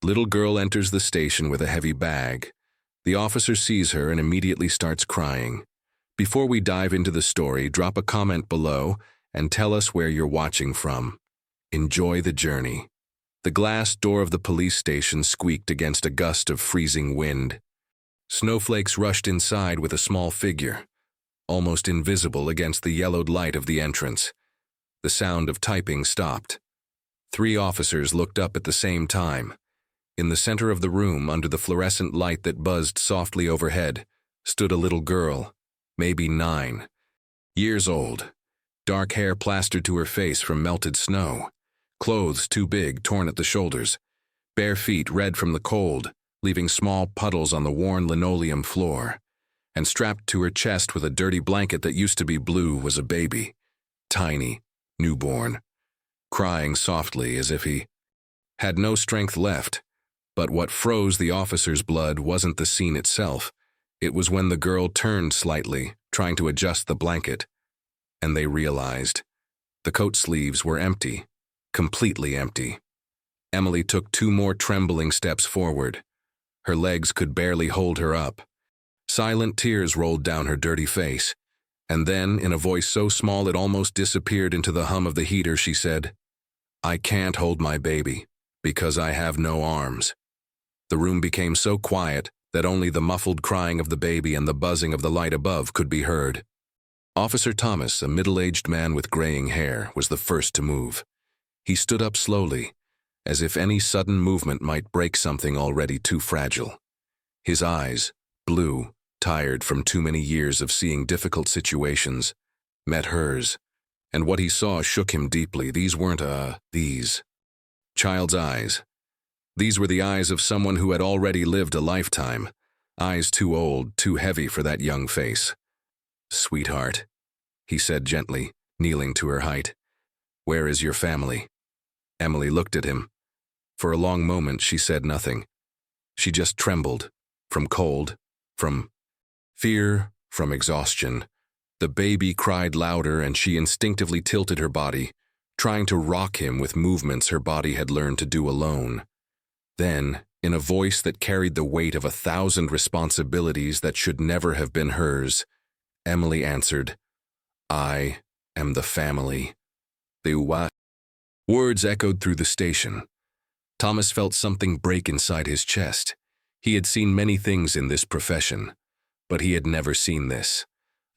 Little girl enters the station with a heavy bag. The officer sees her and immediately starts crying. Before we dive into the story, drop a comment below and tell us where you're watching from. Enjoy the journey. The glass door of the police station squeaked against a gust of freezing wind. Snowflakes rushed inside with a small figure, almost invisible against the yellowed light of the entrance. The sound of typing stopped. 3 officers looked up at the same time. In the center of the room, under the fluorescent light that buzzed softly overhead, stood a little girl, maybe 9 years old. Dark hair plastered to her face from melted snow. Clothes too big, torn at the shoulders. Bare feet red from the cold, leaving small puddles on the worn linoleum floor. And strapped to her chest with a dirty blanket that used to be blue was a baby. Tiny, newborn. Crying softly as if he had no strength left. But what froze the officer's blood wasn't the scene itself. It was when the girl turned slightly, trying to adjust the blanket. And they realized. The coat sleeves were empty. Completely empty. Emily took 2 more trembling steps forward. Her legs could barely hold her up. Silent tears rolled down her dirty face. And then, in a voice so small it almost disappeared into the hum of the heater, she said, "I can't hold my baby, because I have no arms." The room became so quiet that only the muffled crying of the baby and the buzzing of the light above could be heard. Officer Thomas, a middle-aged man with graying hair, was the first to move. He stood up slowly, as if any sudden movement might break something already too fragile. His eyes, blue, tired from too many years of seeing difficult situations, met hers, and what he saw shook him deeply. These weren't, these child's eyes. These were the eyes of someone who had already lived a lifetime, eyes too old, too heavy for that young face. "Sweetheart," he said gently, kneeling to her height, "where is your family?" Emily looked at him. For a long moment she said nothing. She just trembled, from cold, from fear, from exhaustion. The baby cried louder and she instinctively tilted her body, trying to rock him with movements her body had learned to do alone. Then, in a voice that carried the weight of 1,000 responsibilities that should never have been hers, Emily answered, "I am the family." The what? Words echoed through the station. Thomas felt something break inside his chest. He had seen many things in this profession, but he had never seen this.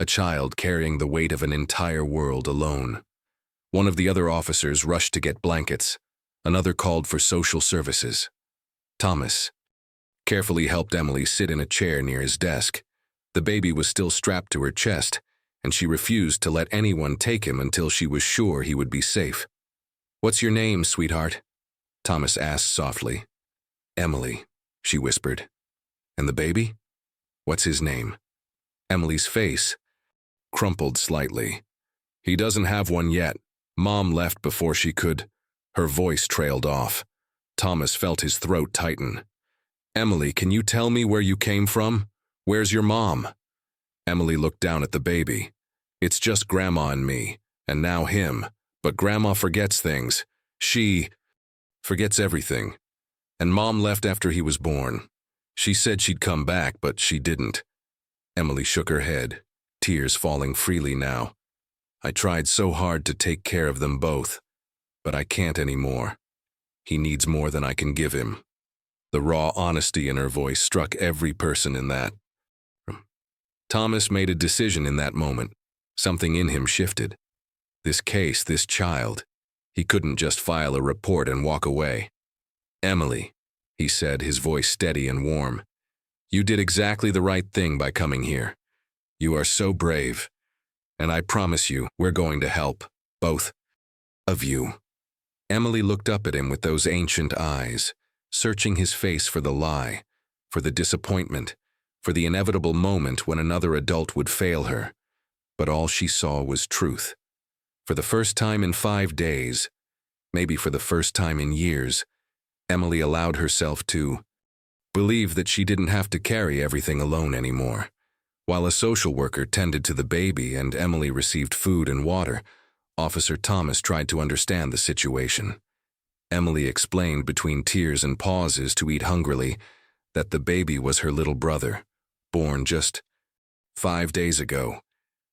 A child carrying the weight of an entire world alone. One of the other officers rushed to get blankets. Another called for social services. Thomas carefully helped Emily sit in a chair near his desk. The baby was still strapped to her chest, and she refused to let anyone take him until she was sure he would be safe. "What's your name, sweetheart?" Thomas asked softly. "Emily," she whispered. "And the baby? What's his name?" Emily's face crumpled slightly. "He doesn't have one yet. Mom left before she could." Her voice trailed off. Thomas felt his throat tighten. "Emily, can you tell me where you came from? Where's your mom?" Emily looked down at the baby. "It's just Grandma and me, and now him. But Grandma forgets things. She forgets everything. And Mom left after he was born. She said she'd come back, but she didn't." Emily shook her head, tears falling freely now. "I tried so hard to take care of them both, but I can't anymore. He needs more than I can give him." The raw honesty in her voice struck every person in that. Thomas made a decision in that moment. Something in him shifted. This case, this child. He couldn't just file a report and walk away. "Emily," he said, his voice steady and warm, "you did exactly the right thing by coming here. You are so brave. And I promise you, we're going to help. Both of you." Emily looked up at him with those ancient eyes, searching his face for the lie, for the disappointment, for the inevitable moment when another adult would fail her. But all she saw was truth. For the first time in 5 days, maybe for the first time in years, Emily allowed herself to believe that she didn't have to carry everything alone anymore. While a social worker tended to the baby and Emily received food and water, Officer Thomas tried to understand the situation. Emily explained between tears and pauses to eat hungrily that the baby was her little brother, born just 5 days ago.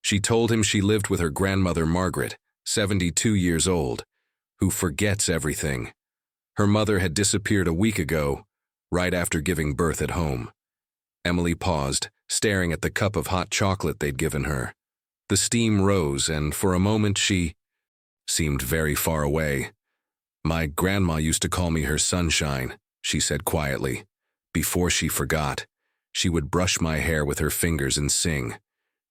She told him she lived with her grandmother Margaret, 72 years old, who forgets everything. Her mother had disappeared a week ago, right after giving birth at home. Emily paused, staring at the cup of hot chocolate they'd given her. The steam rose, and for a moment she seemed very far away. "My grandma used to call me her sunshine," she said quietly. Before she forgot, she would brush my hair with her fingers and sing,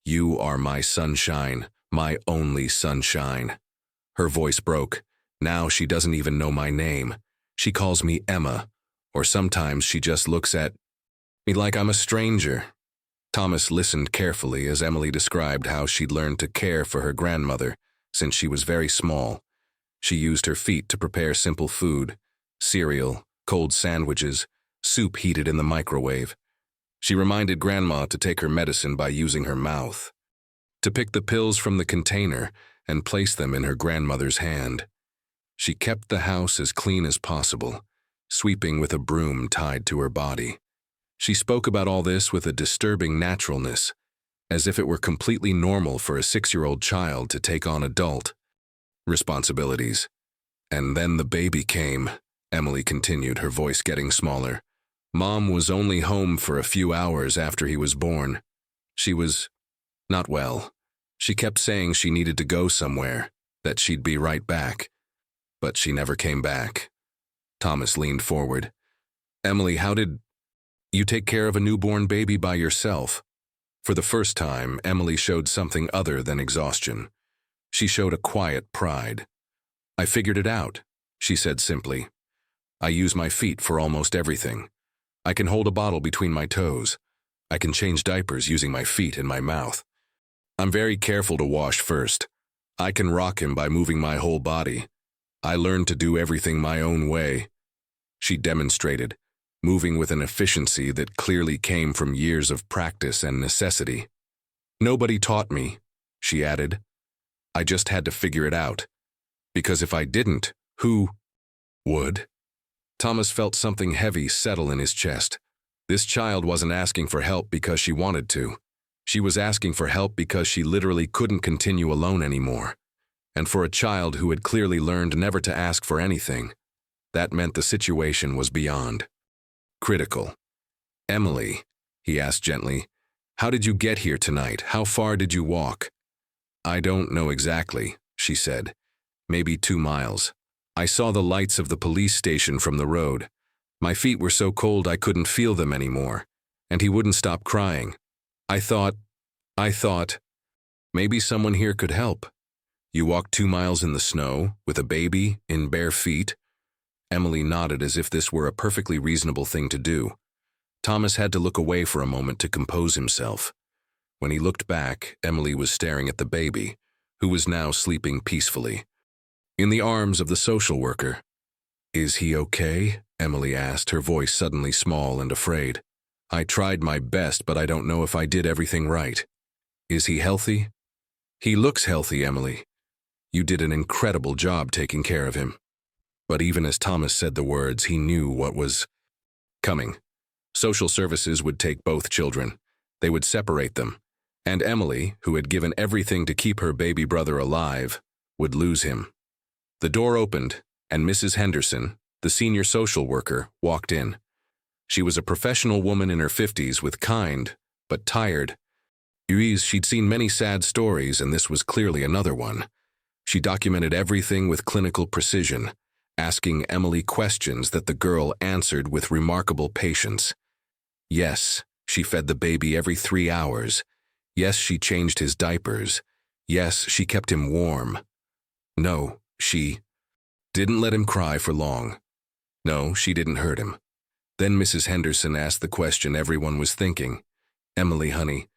"You are my sunshine, my only sunshine." Her voice broke. Now she doesn't even know my name. She calls me Emma, or sometimes she just looks at me like I'm a stranger. Thomas listened carefully as Emily described how she'd learned to care for her grandmother since she was very small. She used her feet to prepare simple food, cereal, cold sandwiches, soup heated in the microwave. She reminded Grandma to take her medicine by using her mouth, to pick the pills from the container and place them in her grandmother's hand. She kept the house as clean as possible, sweeping with a broom tied to her body. She spoke about all this with a disturbing naturalness, as if it were completely normal for a 6-year-old child to take on adult responsibilities. "And then the baby came," Emily continued, her voice getting smaller. "Mom was only home for a few hours after he was born. She was not well. She kept saying she needed to go somewhere, that she'd be right back. But she never came back." Thomas leaned forward. "Emily, how did you take care of a newborn baby by yourself?" For the first time, Emily showed something other than exhaustion. She showed a quiet pride. "I figured it out," she said simply. "I use my feet for almost everything. I can hold a bottle between my toes. I can change diapers using my feet and my mouth. I'm very careful to wash first. I can rock him by moving my whole body. I learned to do everything my own way." She demonstrated, moving with an efficiency that clearly came from years of practice and necessity. "Nobody taught me," she added. "I just had to figure it out. Because if I didn't, who would?" Thomas felt something heavy settle in his chest. This child wasn't asking for help because she wanted to. She was asking for help because she literally couldn't continue alone anymore. And for a child who had clearly learned never to ask for anything, that meant the situation was beyond critical. "Emily," he asked gently, "how did you get here tonight? How far did you walk?" "I don't know exactly," she said. "Maybe 2 miles. I saw the lights of the police station from the road. My feet were so cold I couldn't feel them anymore, and he wouldn't stop crying. I thought, maybe someone here could help." "You walked 2 miles in the snow, with a baby, in bare feet?" Emily nodded as if this were a perfectly reasonable thing to do. Thomas had to look away for a moment to compose himself. When he looked back, Emily was staring at the baby, who was now sleeping peacefully, in the arms of the social worker. "Is he okay?" Emily asked, her voice suddenly small and afraid. "I tried my best, but I don't know if I did everything right. Is he healthy?" "He looks healthy, Emily. You did an incredible job taking care of him." But even as Thomas said the words, he knew what was coming. Social services would take both children. They would separate them. And Emily, who had given everything to keep her baby brother alive, would lose him. The door opened, and Mrs. Henderson, the senior social worker, walked in. She was a professional woman in her 50s with kind, but tired eyes. She'd seen many sad stories, and this was clearly another one. She documented everything with clinical precision, asking Emily questions that the girl answered with remarkable patience. Yes, she fed the baby every 3 hours. Yes, she changed his diapers. Yes, she kept him warm. No, she didn't let him cry for long. No, she didn't hurt him. Then Mrs. Henderson asked the question everyone was thinking. "Emily, honey,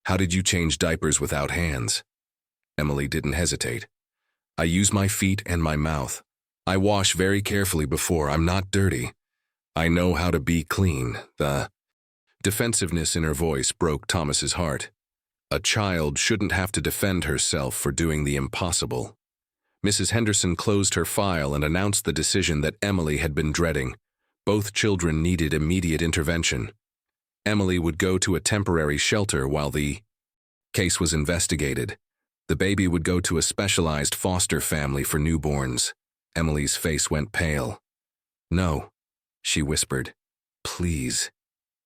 how did you change diapers without hands?" Emily didn't hesitate. "I use my feet and my mouth. I wash very carefully before. I'm not dirty. I know how to be clean." The defensiveness in her voice broke Thomas's heart. A child shouldn't have to defend herself for doing the impossible. Mrs. Henderson closed her file and announced the decision that Emily had been dreading. Both children needed immediate intervention. Emily would go to a temporary shelter while the case was investigated. The baby would go to a specialized foster family for newborns. Emily's face went pale. "No," she whispered. "Please.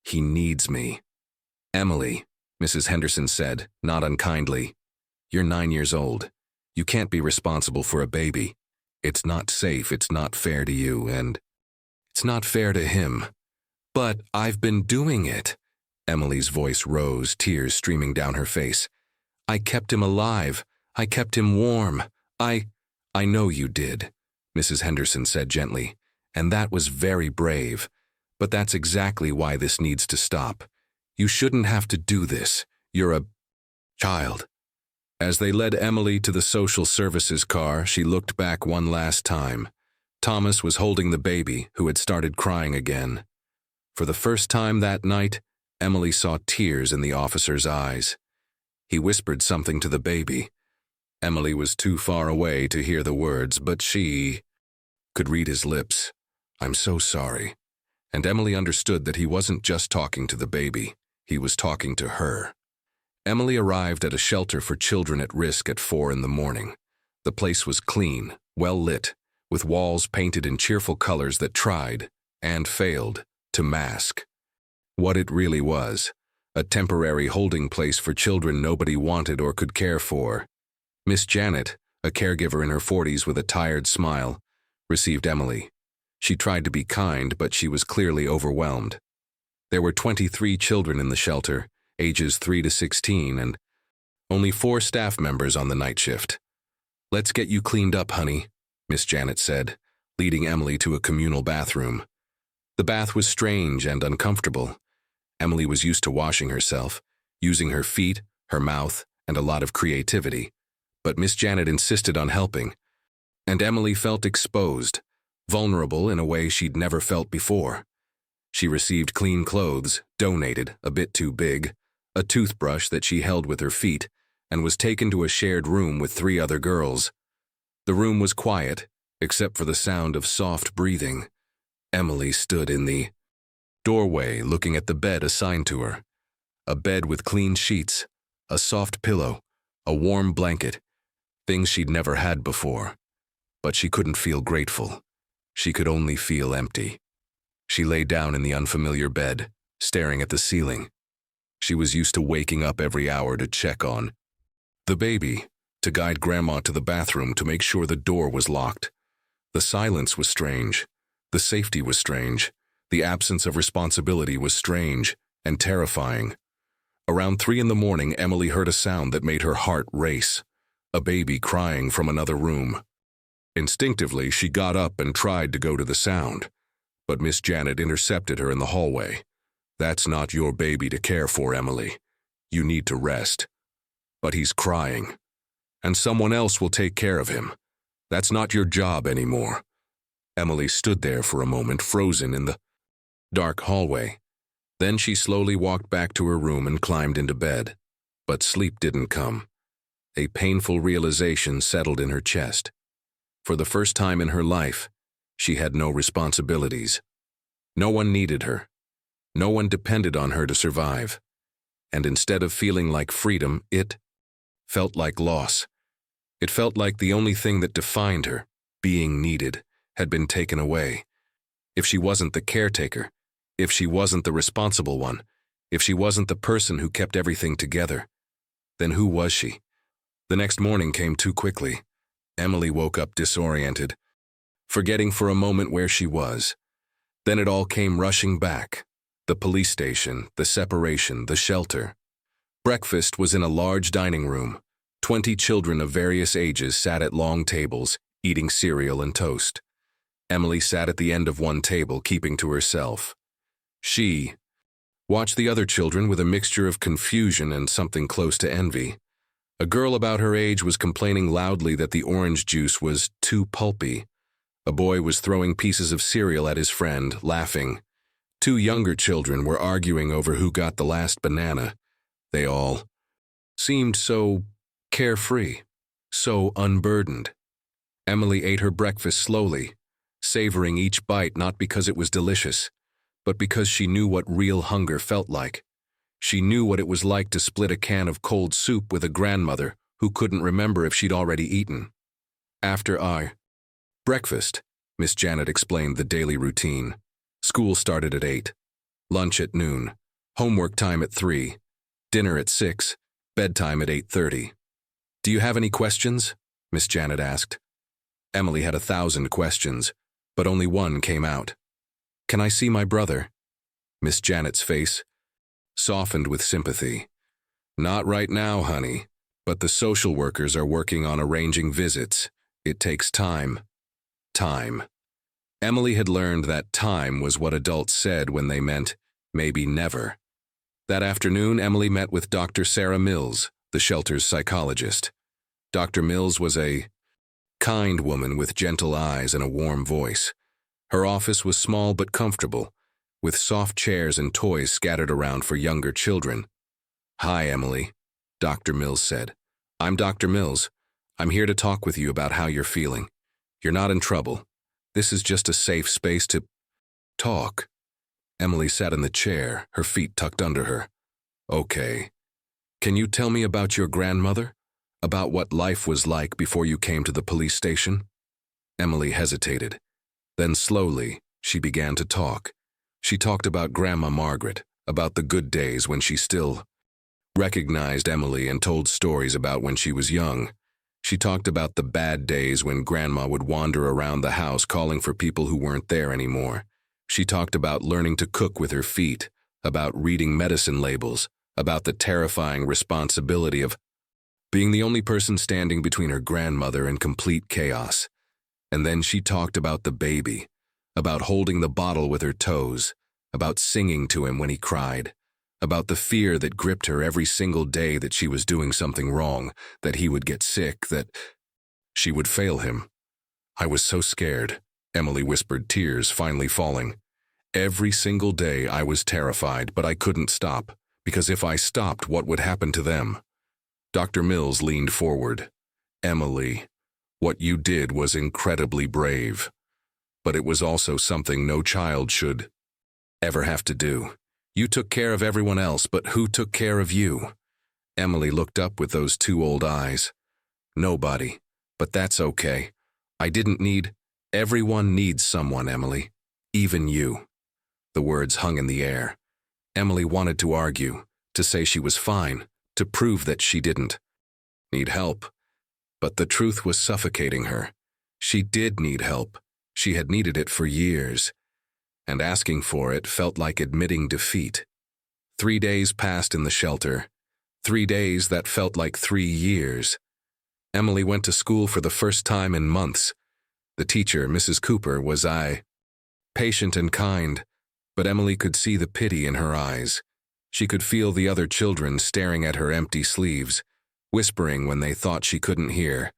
He needs me." "Emily," Mrs. Henderson said, not unkindly, "you're 9 years old. You can't be responsible for a baby. It's not safe, it's not fair to you, and it's not fair to him." "But I've been doing it." Emily's voice rose, tears streaming down her face. "I kept him alive. I kept him warm. I know you did," Mrs. Henderson said gently, "and that was very brave. But that's exactly why this needs to stop. You shouldn't have to do this. You're a child." As they led Emily to the social services car, she looked back one last time. Thomas was holding the baby, who had started crying again. For the first time that night, Emily saw tears in the officer's eyes. He whispered something to the baby. Emily was too far away to hear the words, but she could read his lips. "I'm so sorry." And Emily understood that he wasn't just talking to the baby, he was talking to her. Emily arrived at a shelter for children at risk at 4 a.m. The place was clean, well lit, with walls painted in cheerful colors that tried, and failed, to mask what it really was: a temporary holding place for children nobody wanted or could care for. Miss Janet, a caregiver in her 40s with a tired smile, received Emily. She tried to be kind, but she was clearly overwhelmed. There were 23 children in the shelter, ages 3 to 16, and only 4 staff members on the night shift. "Let's get you cleaned up, honey," Miss Janet said, leading Emily to a communal bathroom. The bath was strange and uncomfortable. Emily was used to washing herself, using her feet, her mouth, and a lot of creativity. But Miss Janet insisted on helping, and Emily felt exposed, vulnerable in a way she'd never felt before. She received clean clothes, donated, a bit too big, a toothbrush that she held with her feet, and was taken to a shared room with 3 other girls. The room was quiet, except for the sound of soft breathing. Emily stood in the doorway looking at the bed assigned to her. A bed with clean sheets, a soft pillow, a warm blanket, things she'd never had before. But she couldn't feel grateful. She could only feel empty. She lay down in the unfamiliar bed, staring at the ceiling. She was used to waking up every hour to check on the baby, to guide Grandma to the bathroom to make sure the door was locked. The silence was strange. The safety was strange. The absence of responsibility was strange and terrifying. Around 3 a.m, Emily heard a sound that made her heart race. A baby crying from another room. Instinctively, she got up and tried to go to the sound, but Miss Janet intercepted her in the hallway. "That's not your baby to care for, Emily. You need to rest." "But he's crying, and someone else will take care of him. That's not your job anymore." Emily stood there for a moment, frozen in the dark hallway. Then she slowly walked back to her room and climbed into bed. But sleep didn't come. A painful realization settled in her chest. For the first time in her life, she had no responsibilities. No one needed her. No one depended on her to survive. And instead of feeling like freedom, it felt like loss. It felt like the only thing that defined her, being needed, had been taken away. If she wasn't the caretaker, if she wasn't the responsible one, if she wasn't the person who kept everything together, then who was she? The next morning came too quickly. Emily woke up disoriented, forgetting for a moment where she was. Then it all came rushing back. The police station, the separation, the shelter. Breakfast was in a large dining room. 20 children of various ages sat at long tables, eating cereal and toast. Emily sat at the end of one table, keeping to herself. She watched the other children with a mixture of confusion and something close to envy. A girl about her age was complaining loudly that the orange juice was too pulpy. A boy was throwing pieces of cereal at his friend, laughing. 2 younger children were arguing over who got the last banana. They all seemed so carefree, so unburdened. Emily ate her breakfast slowly, savoring each bite not because it was delicious, but because she knew what real hunger felt like. She knew what it was like to split a can of cold soup with a grandmother who couldn't remember if she'd already eaten. After breakfast, Miss Janet explained the daily routine. School started at 8, lunch at noon, homework time at 3, dinner at 6, bedtime at 8:30. "Do you have any questions?" Miss Janet asked. Emily had 1,000 questions, but only one came out. "Can I see my brother?" Miss Janet's face softened with sympathy. "Not right now, honey, but the social workers are working on arranging visits. It takes time." Time. Emily had learned that time was what adults said when they meant maybe never. That afternoon, Emily met with Dr. Sarah Mills, the shelter's psychologist. Dr. Mills was a kind woman with gentle eyes and a warm voice. Her office was small but comfortable, with soft chairs and toys scattered around for younger children. "Hi, Emily," Dr. Mills said. "I'm Dr. Mills. I'm here to talk with you about how you're feeling. You're not in trouble. This is just a safe space to talk." Emily sat in the chair, her feet tucked under her. "Okay. Can you tell me about your grandmother? About what life was like before you came to the police station?" Emily hesitated. Then slowly, she began to talk. She talked about Grandma Margaret, about the good days when she still recognized Emily and told stories about when she was young. She talked about the bad days when Grandma would wander around the house calling for people who weren't there anymore. She talked about learning to cook with her feet, about reading medicine labels, about the terrifying responsibility of being the only person standing between her grandmother and complete chaos. And then she talked about the baby, about holding the bottle with her toes, about singing to him when he cried, about the fear that gripped her every single day that she was doing something wrong, that he would get sick, that she would fail him. "I was so scared," Emily whispered, tears finally falling. "Every single day I was terrified, but I couldn't stop, because if I stopped, what would happen to them?" Dr. Mills leaned forward. "Emily, what you did was incredibly brave, but it was also something no child should ever have to do. You took care of everyone else, but who took care of you?" Emily looked up with those two old eyes. "Nobody, but that's okay. I didn't need. Everyone needs someone, Emily. Even you." The words hung in the air. Emily wanted to argue, to say she was fine, to prove that she didn't need help. But the truth was suffocating her. She did need help. She had needed it for years. And asking for it felt like admitting defeat. 3 days passed in the shelter. 3 days that felt like 3 years. Emily went to school for the first time in months. The teacher, Mrs. Cooper, was patient and kind, but Emily could see the pity in her eyes. She could feel the other children staring at her empty sleeves, whispering when they thought she couldn't hear.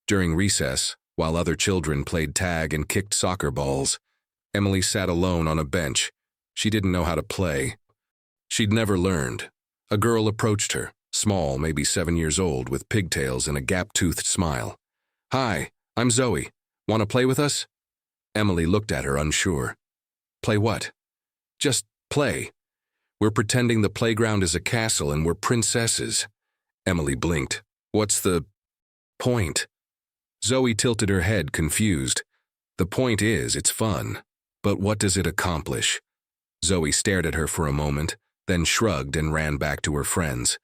During recess, while other children played tag and kicked soccer balls, Emily sat alone on a bench. She didn't know how to play. She'd never learned. A girl approached her, small, maybe 7 years old, with pigtails and a gap-toothed smile. "Hi, I'm Zoe. Want to play with us?" Emily looked at her, unsure. "Play what?" "Just play. We're pretending the playground is a castle and we're princesses." Emily blinked. "What's the point?" Zoe tilted her head, confused. "The point is, it's fun. But what does it accomplish?" Zoe stared at her for a moment, then shrugged and ran back to her friends.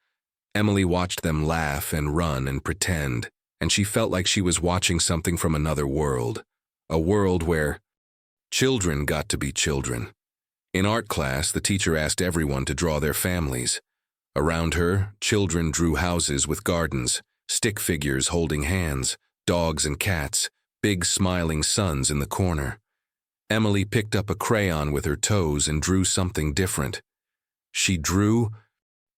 Emily watched them laugh and run and pretend, and she felt like she was watching something from another world. A world where children got to be children. In art class, the teacher asked everyone to draw their families. Around her, children drew houses with gardens, stick figures holding hands, dogs and cats, big smiling suns in the corner. Emily picked up a crayon with her toes and drew something different. She drew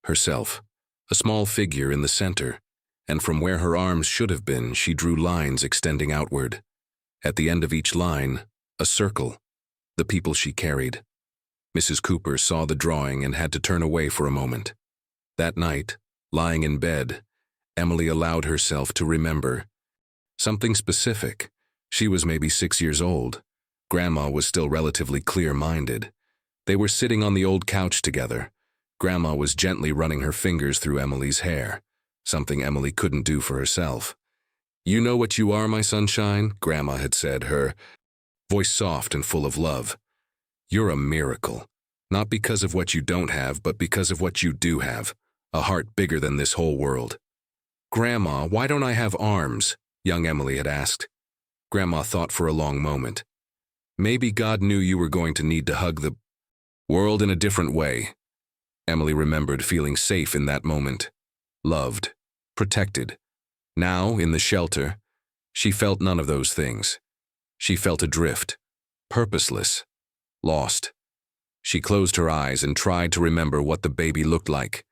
herself, a small figure in the center, and from where her arms should have been, she drew lines extending outward. At the end of each line, a circle, the people she carried. Mrs. Cooper saw the drawing and had to turn away for a moment. That night, lying in bed, Emily allowed herself to remember. Something specific. She was maybe 6 years old. Grandma was still relatively clear-minded. They were sitting on the old couch together. Grandma was gently running her fingers through Emily's hair, something Emily couldn't do for herself. "You know what you are, my sunshine," Grandma had said, her voice soft and full of love. "You're a miracle, not because of what you don't have, but because of what you do have, a heart bigger than this whole world." "Grandma, why don't I have arms?" young Emily had asked. Grandma thought for a long moment. "Maybe God knew you were going to need to hug the world in a different way." Emily remembered feeling safe in that moment, loved, protected. Now, in the shelter, she felt none of those things. She felt adrift, purposeless, lost. She closed her eyes and tried to remember what the baby looked like.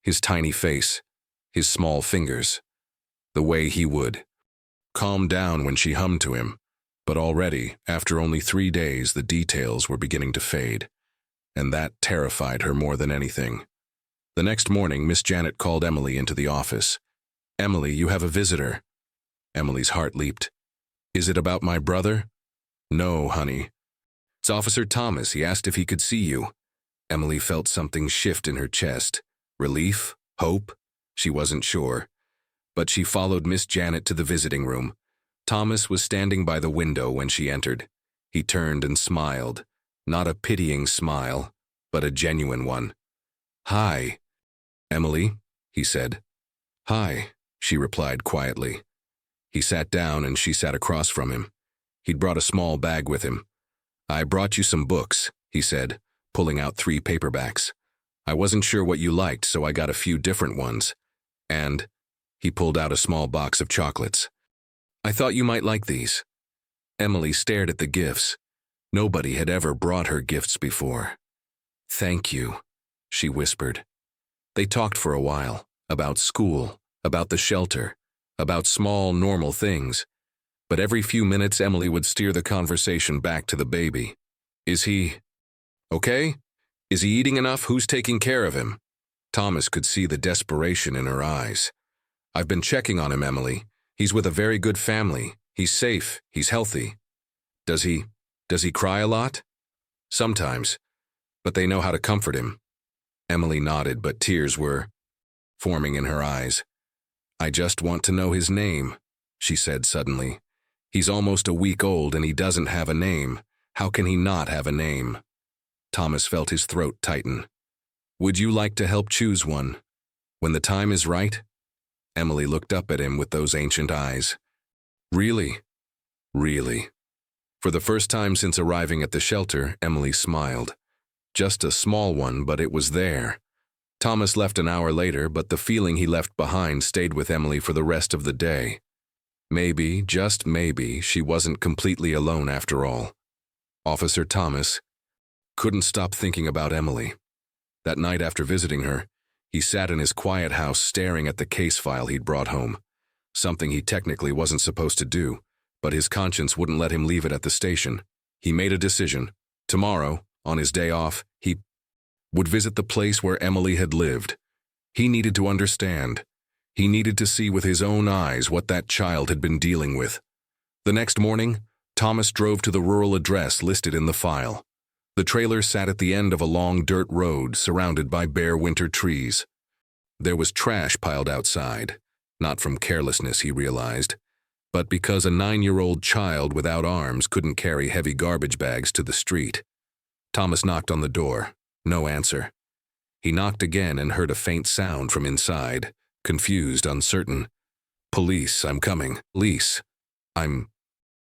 His tiny face, his small fingers, the way he would calm down when she hummed to him. But already, after only 3 days, the details were beginning to fade, and that terrified her more than anything. The next morning, Miss Janet called Emily into the office. "Emily, you have a visitor." Emily's heart leaped. "Is it about my brother?" "No, honey. It's Officer Thomas. He asked if he could see you." Emily felt something shift in her chest. Relief? Hope? She wasn't sure. But she followed Miss Janet to the visiting room. Thomas was standing by the window when she entered. He turned and smiled. Not a pitying smile, but a genuine one. "Hi, Emily," he said. "Hi," she replied quietly. He sat down and she sat across from him. He'd brought a small bag with him. "I brought you some books," he said, pulling out 3 paperbacks. "I wasn't sure what you liked, so I got a few different ones. And," he pulled out a small box of chocolates. "I thought you might like these." Emily stared at the gifts. Nobody had ever brought her gifts before. "Thank you," she whispered. They talked for a while, about school, about the shelter, about small, normal things. But every few minutes Emily would steer the conversation back to the baby. "Is he okay? Is he eating enough? Who's taking care of him?" Thomas could see the desperation in her eyes. "I've been checking on him, Emily. He's with a very good family. He's safe. He's healthy." Does he cry a lot?" "Sometimes, but they know how to comfort him." Emily nodded, but tears were forming in her eyes. "I just want to know his name," she said suddenly. "He's almost a week old and he doesn't have a name. How can he not have a name?" Thomas felt his throat tighten. "Would you like to help choose one? When the time is right?" Emily looked up at him with those ancient eyes. "Really? Really?" For the first time since arriving at the shelter, Emily smiled. Just a small one, but it was there. Thomas left an hour later, but the feeling he left behind stayed with Emily for the rest of the day. Maybe, just maybe, she wasn't completely alone after all. Officer Thomas couldn't stop thinking about Emily. That night after visiting her, he sat in his quiet house staring at the case file he'd brought home. Something he technically wasn't supposed to do, but his conscience wouldn't let him leave it at the station. He made a decision. Tomorrow, on his day off, he would visit the place where Emily had lived. He needed to understand. He needed to see with his own eyes what that child had been dealing with. The next morning, Thomas drove to the rural address listed in the file. The trailer sat at the end of a long dirt road surrounded by bare winter trees. There was trash piled outside, not from carelessness, he realized, but because a 9-year-old child without arms couldn't carry heavy garbage bags to the street. Thomas knocked on the door. No answer. He knocked again and heard a faint sound from inside, confused, uncertain. "Police, I'm coming. Police. I'm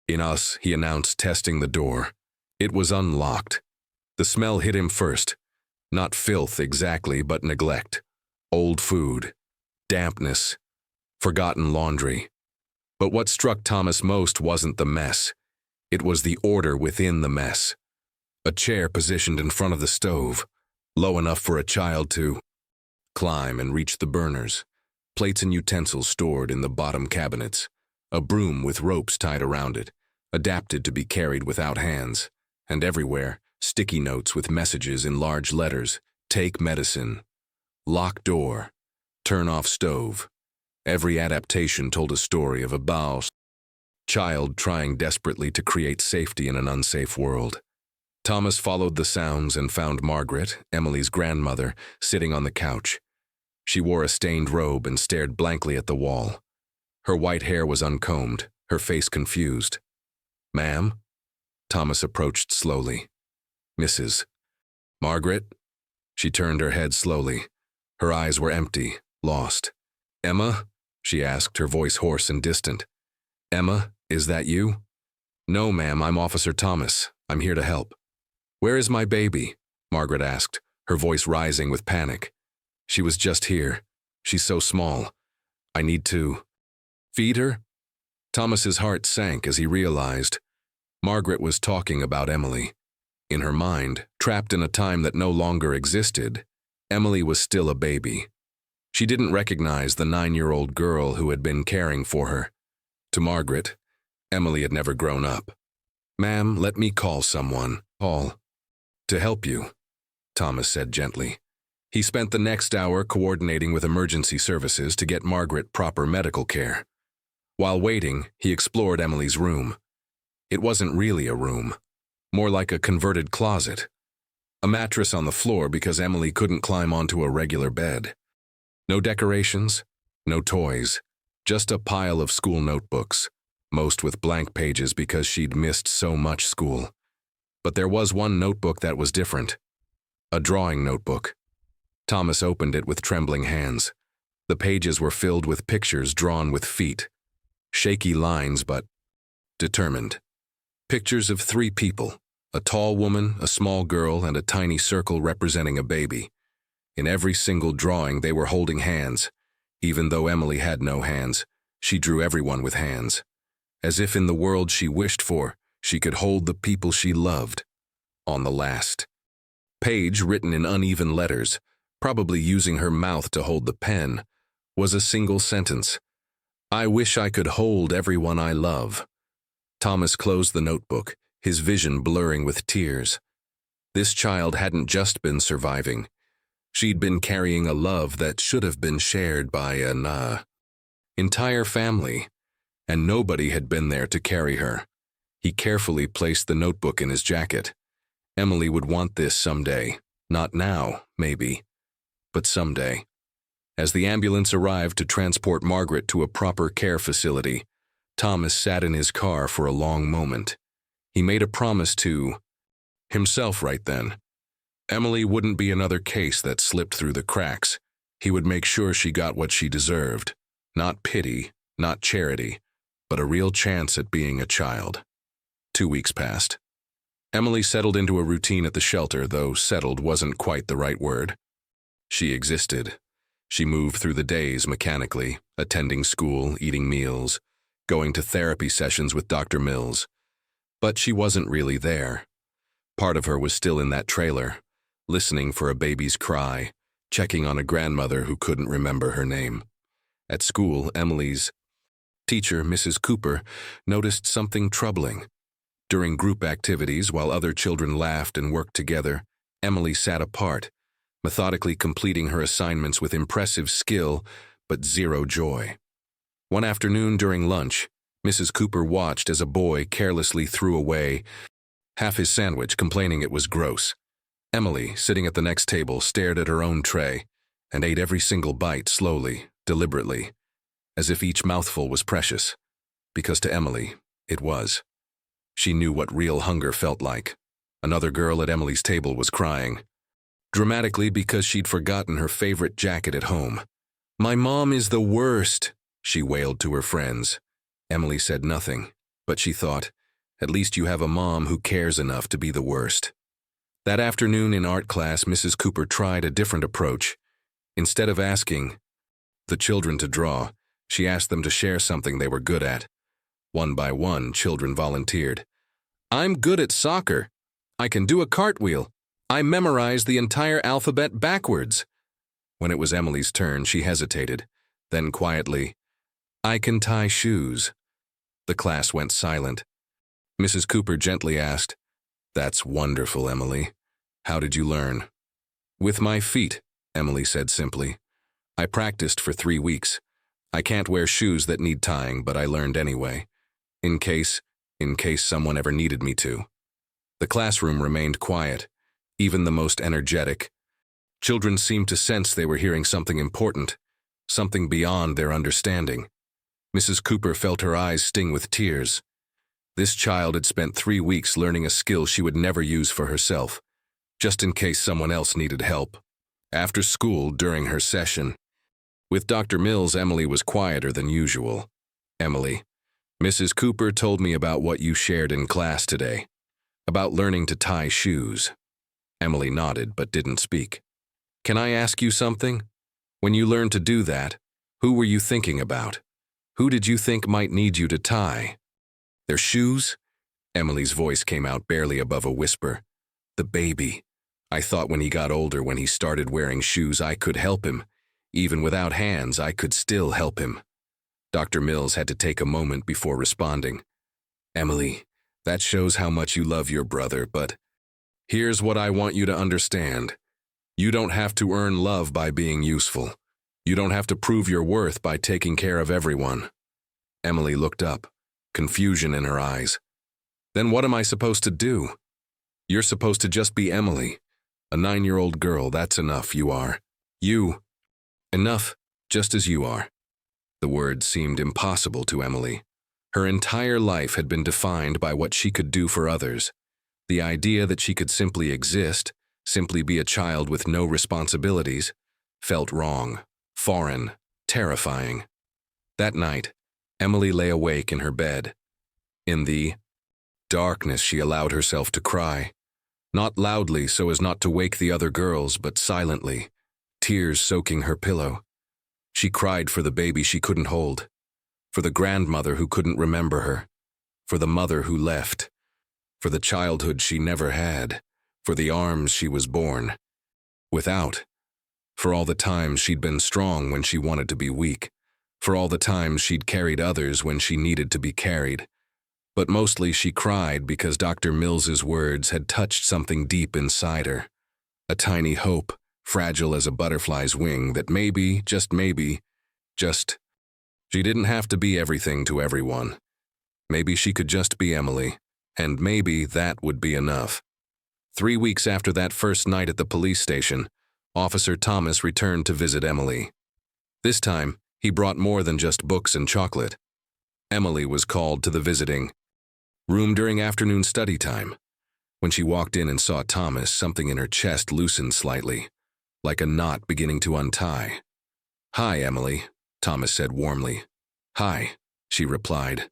in us," he announced, testing the door. It was unlocked. The smell hit him first. Not filth exactly, but neglect. Old food. Dampness. Forgotten laundry. But what struck Thomas most wasn't the mess. It was the order within the mess. A chair positioned in front of the stove, low enough for a child to climb and reach the burners. Plates and utensils stored in the bottom cabinets. A broom with ropes tied around it, adapted to be carried without hands. And everywhere, sticky notes with messages in large letters. Take medicine. Lock door. Turn off stove. Every adaptation told a story of a bowel child trying desperately to create safety in an unsafe world. Thomas followed the sounds and found Margaret, Emily's grandmother, sitting on the couch. She wore a stained robe and stared blankly at the wall. Her white hair was uncombed, her face confused. "Ma'am?" Thomas approached slowly. "Mrs. Margaret?" She turned her head slowly. Her eyes were empty, lost. "Emma?" she asked, her voice hoarse and distant. "Emma, is that you?" "No, ma'am, I'm Officer Thomas. I'm here to help." "Where is my baby?" Margaret asked, her voice rising with panic. "She was just here. She's so small. I need to feed her?" Thomas's heart sank as he realized Margaret was talking about Emily. In her mind, trapped in a time that no longer existed, Emily was still a baby. She didn't recognize the 9-year-old girl who had been caring for her. To Margaret, Emily had never grown up. "Ma'am, let me call someone. Call. To help you," Thomas said gently. He spent the next hour coordinating with emergency services to get Margaret proper medical care. While waiting, he explored Emily's room. It wasn't really a room, more like a converted closet. A mattress on the floor because Emily couldn't climb onto a regular bed. No decorations, no toys, just a pile of school notebooks, most with blank pages because she'd missed so much school. But there was one notebook that was different. A drawing notebook. Thomas opened it with trembling hands. The pages were filled with pictures drawn with feet. Shaky lines, but determined. Pictures of 3 people, a tall woman, a small girl, and a tiny circle representing a baby. In every single drawing, they were holding hands. Even though Emily had no hands, she drew everyone with hands. As if in the world she wished for, she could hold the people she loved. On the last page, written in uneven letters, probably using her mouth to hold the pen, was a single sentence. "I wish I could hold everyone I love." Thomas closed the notebook, his vision blurring with tears. This child hadn't just been surviving. She'd been carrying a love that should have been shared by an entire family, and nobody had been there to carry her. He carefully placed the notebook in his jacket. Emily would want this someday. Not now, maybe, but someday. As the ambulance arrived to transport Margaret to a proper care facility, Thomas sat in his car for a long moment. He made a promise to himself right then. Emily wouldn't be another case that slipped through the cracks. He would make sure she got what she deserved. Not pity, not charity, but a real chance at being a child. 2 weeks passed. Emily settled into a routine at the shelter, though settled wasn't quite the right word. She existed. She moved through the days mechanically, attending school, eating meals, going to therapy sessions with Dr. Mills. But she wasn't really there. Part of her was still in that trailer, listening for a baby's cry, checking on a grandmother who couldn't remember her name. At school, Emily's teacher, Mrs. Cooper, noticed something troubling. During group activities, while other children laughed and worked together, Emily sat apart, methodically completing her assignments with impressive skill, but zero joy. One afternoon during lunch, Mrs. Cooper watched as a boy carelessly threw away half his sandwich, complaining it was gross. Emily, sitting at the next table, stared at her own tray and ate every single bite slowly, deliberately, as if each mouthful was precious, because to Emily, it was. She knew what real hunger felt like. Another girl at Emily's table was crying, dramatically because she'd forgotten her favorite jacket at home. "My mom is the worst," she wailed to her friends. Emily said nothing, but she thought, at least you have a mom who cares enough to be the worst. That afternoon in art class, Mrs. Cooper tried a different approach. Instead of asking the children to draw, she asked them to share something they were good at. One by one, children volunteered. "I'm good at soccer. I can do a cartwheel. I memorized the entire alphabet backwards." When it was Emily's turn, she hesitated. Then quietly, "I can tie shoes." The class went silent. Mrs. Cooper gently asked, "That's wonderful, Emily. How did you learn?" "With my feet," Emily said simply. "I practiced for 3 weeks. I can't wear shoes that need tying, but I learned anyway. in case, in case someone ever needed me to. The classroom remained quiet, even the most energetic. Children seemed to sense they were hearing something important, something beyond their understanding. Mrs. Cooper felt her eyes sting with tears. This child had spent 3 weeks learning a skill she would never use for herself, just in case someone else needed help. After school, during her session. With Dr. Mills, Emily was quieter than usual. Emily, Mrs. Cooper told me about what you shared in class today, about learning to tie shoes. Emily nodded but didn't speak. Can I ask you something? When you learned to do that, who were you thinking about? Who did you think might need you to tie? Their shoes? Emily's voice came out barely above a whisper. The baby. I thought when he got older, when he started wearing shoes, I could help him. Even without hands, I could still help him. Dr. Mills had to take a moment before responding. Emily, that shows how much you love your brother, but here's what I want you to understand. You don't have to earn love by being useful. You don't have to prove your worth by taking care of everyone. Emily looked up, confusion in her eyes. Then what am I supposed to do? You're supposed to just be Emily. A 9-year-old girl, that's enough, you are. You. Enough, just as you are. The words seemed impossible to Emily. Her entire life had been defined by what she could do for others. The idea that she could simply exist, simply be a child with no responsibilities, felt wrong, foreign, terrifying. That night, Emily lay awake in her bed. In the darkness, she allowed herself to cry. Not loudly so as not to wake the other girls, but silently, tears soaking her pillow. She cried for the baby she couldn't hold, for the grandmother who couldn't remember her, for the mother who left, for the childhood she never had, for the arms she was born without, for all the times she'd been strong when she wanted to be weak, for all the times she'd carried others when she needed to be carried. But mostly she cried because Dr. Mills's words had touched something deep inside her, a tiny hope, fragile as a butterfly's wing, that maybe, just maybe, she didn't have to be everything to everyone. Maybe she could just be Emily, and maybe that would be enough. 3 weeks after that first night at the police station, Officer Thomas returned to visit Emily. This time, he brought more than just books and chocolate. Emily was called to the visiting room during afternoon study time. When she walked in and saw Thomas, something in her chest loosened slightly, like a knot beginning to untie. "Hi, Emily," Thomas said warmly. "Hi," she replied.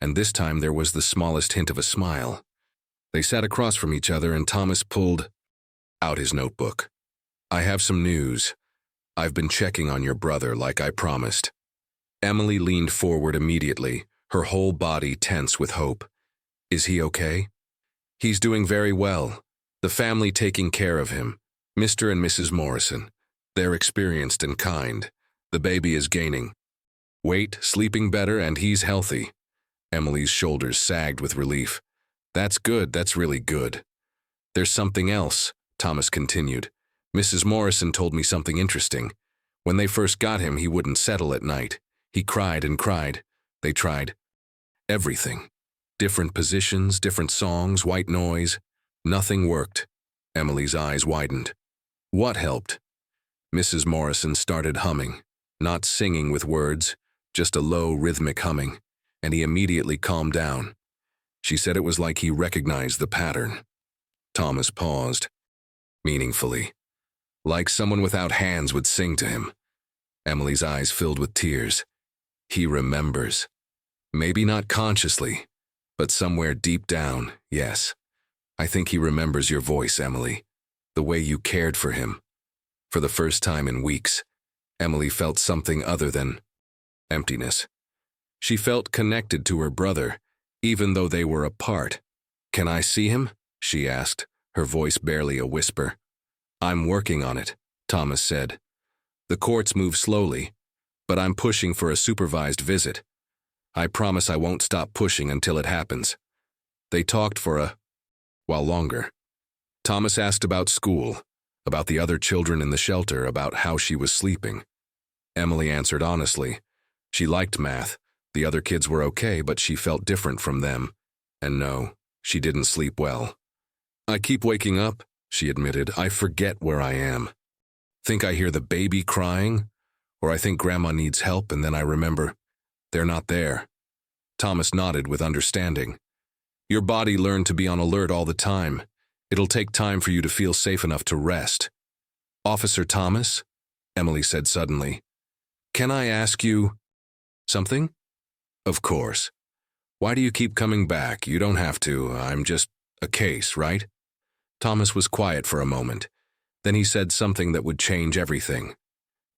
And this time there was the smallest hint of a smile. They sat across from each other and Thomas pulled out his notebook. "I have some news. I've been checking on your brother like I promised." Emily leaned forward immediately, her whole body tense with hope. "Is he okay?" "He's doing very well. The family taking care of him. Mr. and Mrs. Morrison. They're experienced and kind. The baby is gaining weight, sleeping better, and he's healthy." Emily's shoulders sagged with relief. "That's good, that's really good." "There's something else," Thomas continued. "Mrs. Morrison told me something interesting. When they first got him, he wouldn't settle at night. He cried and cried. They tried everything. Different positions, different songs, white noise. Nothing worked." Emily's eyes widened. "What helped?" Mrs. Morrison started humming, not singing with words, just a low, rhythmic humming, and he immediately calmed down. She said it was like he recognized the pattern. Thomas paused, meaningfully, like someone without hands would sing to him. Emily's eyes filled with tears. "He remembers. Maybe not consciously, but somewhere deep down, yes. I think he remembers your voice, Emily, the way you cared for him." For the first time in weeks, Emily felt something other than emptiness. She felt connected to her brother, even though they were apart. "Can I see him?" she asked, her voice barely a whisper. "I'm working on it," Thomas said. "The courts move slowly, but I'm pushing for a supervised visit. I promise I won't stop pushing until it happens." They talked for a while longer. Thomas asked about school, about the other children in the shelter, about how she was sleeping. Emily answered honestly. She liked math. The other kids were okay, but she felt different from them. And no, she didn't sleep well. I keep waking up, she admitted. I forget where I am. Think I hear the baby crying, or I think Grandma needs help, and then I remember they're not there. Thomas nodded with understanding. Your body learned to be on alert all the time. It'll take time for you to feel safe enough to rest. Officer Thomas, Emily said suddenly, can I ask you something? Of course. Why do you keep coming back? You don't have to. I'm just a case, right? Thomas was quiet for a moment. Then he said something that would change everything.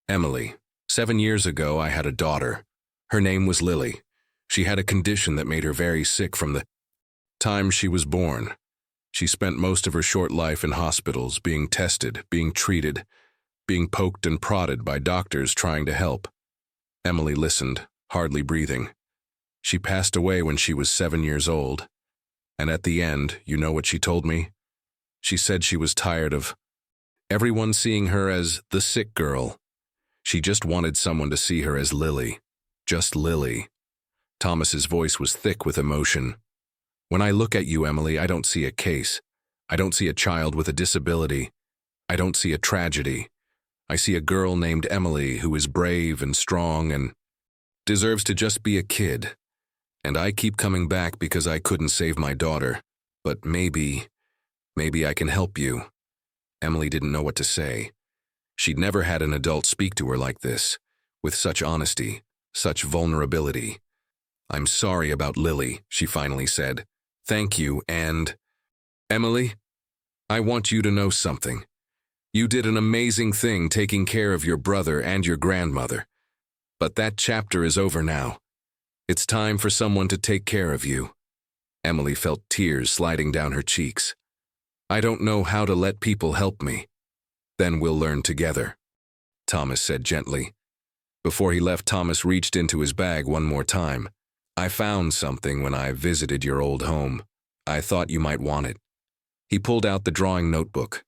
Emily, 7 years ago I had a daughter. Her name was Lily. She had a condition that made her very sick from the time she was born. She spent most of her short life in hospitals, being tested, being treated, being poked and prodded by doctors trying to help. Emily listened, hardly breathing. She passed away when she was 7 years old. And at the end, you know what she told me? She said she was tired of everyone seeing her as the sick girl. She just wanted someone to see her as Lily. Just Lily. Thomas's voice was thick with emotion. When I look at you, Emily, I don't see a case. I don't see a child with a disability. I don't see a tragedy. I see a girl named Emily who is brave and strong and deserves to just be a kid. And I keep coming back because I couldn't save my daughter. But maybe I can help you. Emily didn't know what to say. She'd never had an adult speak to her like this, with such honesty, such vulnerability. I'm sorry about Lily, she finally said. Thank you, and Emily, I want you to know something. You did an amazing thing taking care of your brother and your grandmother. But that chapter is over now. It's time for someone to take care of you. Emily felt tears sliding down her cheeks. I don't know how to let people help me. Then we'll learn together, Thomas said gently. Before he left, Thomas reached into his bag one more time. I found something when I visited your old home. I thought you might want it. He pulled out the drawing notebook,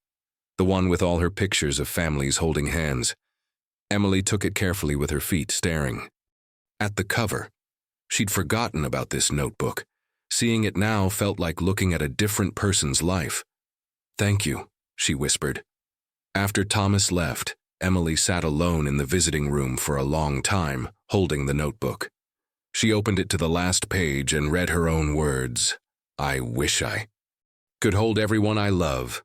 the one with all her pictures of families holding hands. Emily took it carefully with her feet, staring at the cover. She'd forgotten about this notebook. Seeing it now felt like looking at a different person's life. Thank you, she whispered. After Thomas left, Emily sat alone in the visiting room for a long time, holding the notebook. She opened it to the last page and read her own words. I wish I could hold everyone I love.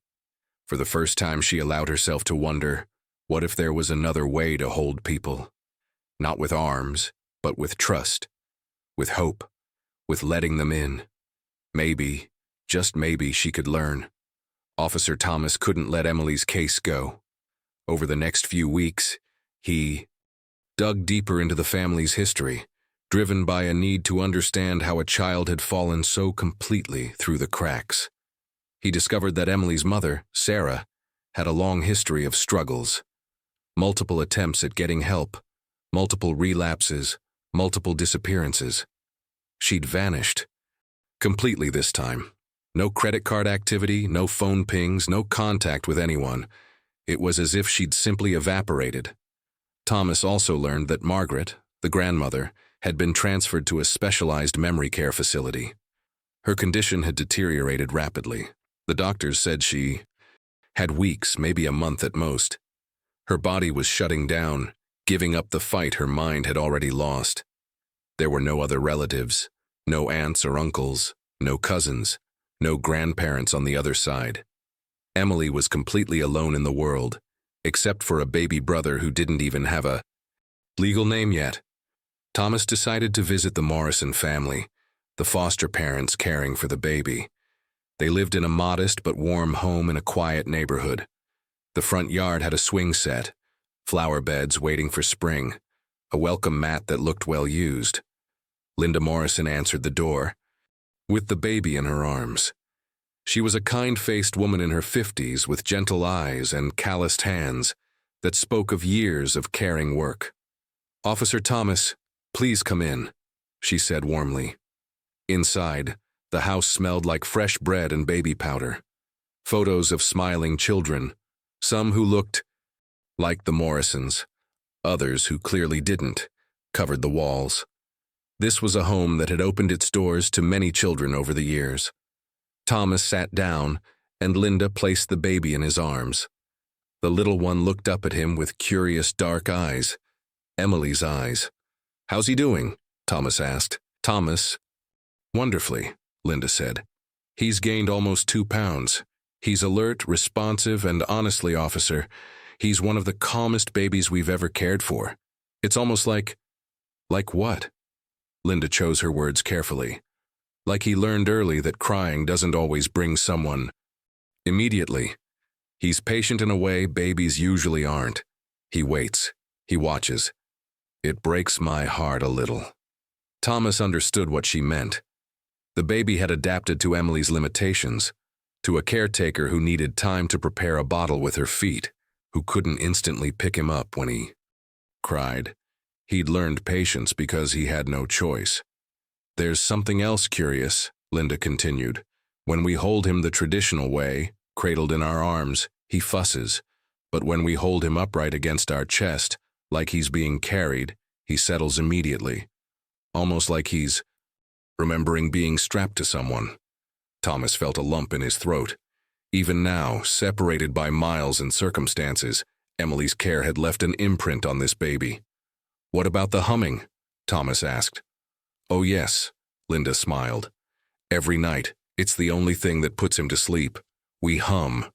For the first time, she allowed herself to wonder, what if there was another way to hold people? Not with arms, but with trust, with hope, with letting them in. Maybe, just maybe, she could learn. Officer Thomas couldn't let Emily's case go. Over the next few weeks, he dug deeper into the family's history, driven by a need to understand how a child had fallen so completely through the cracks. He discovered that Emily's mother, Sarah, had a long history of struggles. Multiple attempts at getting help, multiple relapses, multiple disappearances. She'd vanished. Completely this time. No credit card activity, no phone pings, no contact with anyone. It was as if she'd simply evaporated. Thomas also learned that Margaret, the grandmother, had been transferred to a specialized memory care facility. Her condition had deteriorated rapidly. The doctors said she had weeks, maybe a month at most. Her body was shutting down, giving up the fight her mind had already lost. There were no other relatives, no aunts or uncles, no cousins, no grandparents on the other side. Emily was completely alone in the world, except for a baby brother who didn't even have a legal name yet. Thomas decided to visit the Morrison family, the foster parents caring for the baby. They lived in a modest but warm home in a quiet neighborhood. The front yard had a swing set, flower beds waiting for spring, a welcome mat that looked well used. Linda Morrison answered the door, with the baby in her arms. She was a kind-faced woman in her 50s with gentle eyes and calloused hands that spoke of years of caring work. Officer Thomas, please come in, she said warmly. Inside, the house smelled like fresh bread and baby powder. Photos of smiling children, some who looked like the Morrisons, others who clearly didn't, covered the walls. This was a home that had opened its doors to many children over the years. Thomas sat down, and Linda placed the baby in his arms. The little one looked up at him with curious dark eyes. Emily's eyes. "How's he doing?" Thomas asked. "Thomas, wonderfully," Linda said. "He's gained almost 2 pounds. He's alert, responsive, and honestly, officer, he's one of the calmest babies we've ever cared for. It's almost like..." "Like what?" Linda chose her words carefully. "Like he learned early that crying doesn't always bring someone immediately. He's patient in a way babies usually aren't. He waits. He watches. It breaks my heart a little." Thomas understood what she meant. The baby had adapted to Emily's limitations, to a caretaker who needed time to prepare a bottle with her feet, who couldn't instantly pick him up when he cried. He'd learned patience because he had no choice. "There's something else curious," Linda continued. "When we hold him the traditional way, cradled in our arms, he fusses. But when we hold him upright against our chest, like he's being carried, he settles immediately. Almost like he's remembering being strapped to someone." Thomas felt a lump in his throat. Even now, separated by miles and circumstances, Emily's care had left an imprint on this baby. "What about the humming?" Thomas asked. "Oh yes," Linda smiled. "Every night, it's the only thing that puts him to sleep. We hum.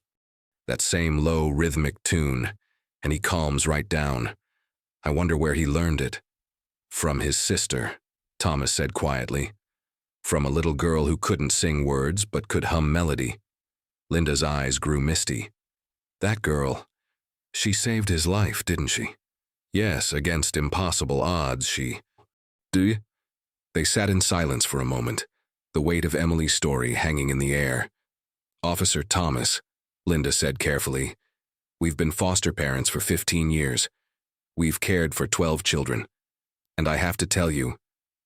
That same low, rhythmic tune, and he calms right down. I wonder where he learned it." "From his sister," Thomas said quietly. "From a little girl who couldn't sing words but could hum melody." Linda's eyes grew misty. "That girl, she saved his life, didn't she?" "Yes, against impossible odds, she..." "Do you?" They sat in silence for a moment, the weight of Emily's story hanging in the air. "Officer Thomas," Linda said carefully, "we've been foster parents for 15 years. We've cared for 12 children. And I have to tell you,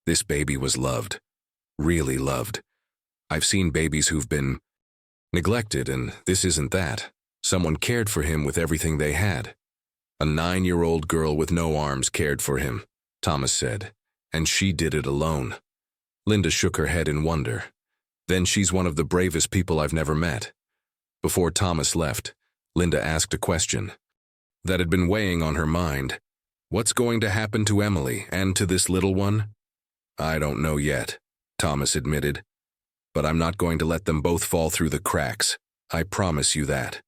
this baby was loved. Really loved. I've seen babies who've been neglected, and this isn't that. Someone cared for him with everything they had." "A 9-year-old girl with no arms cared for him," Thomas said, "and she did it alone." Linda shook her head in wonder. "Then she's one of the bravest people I've never met." Before Thomas left, Linda asked a question that had been weighing on her mind. "What's going to happen to Emily and to this little one?" "I don't know yet," Thomas admitted. "But I'm not going to let them both fall through the cracks. I promise you that."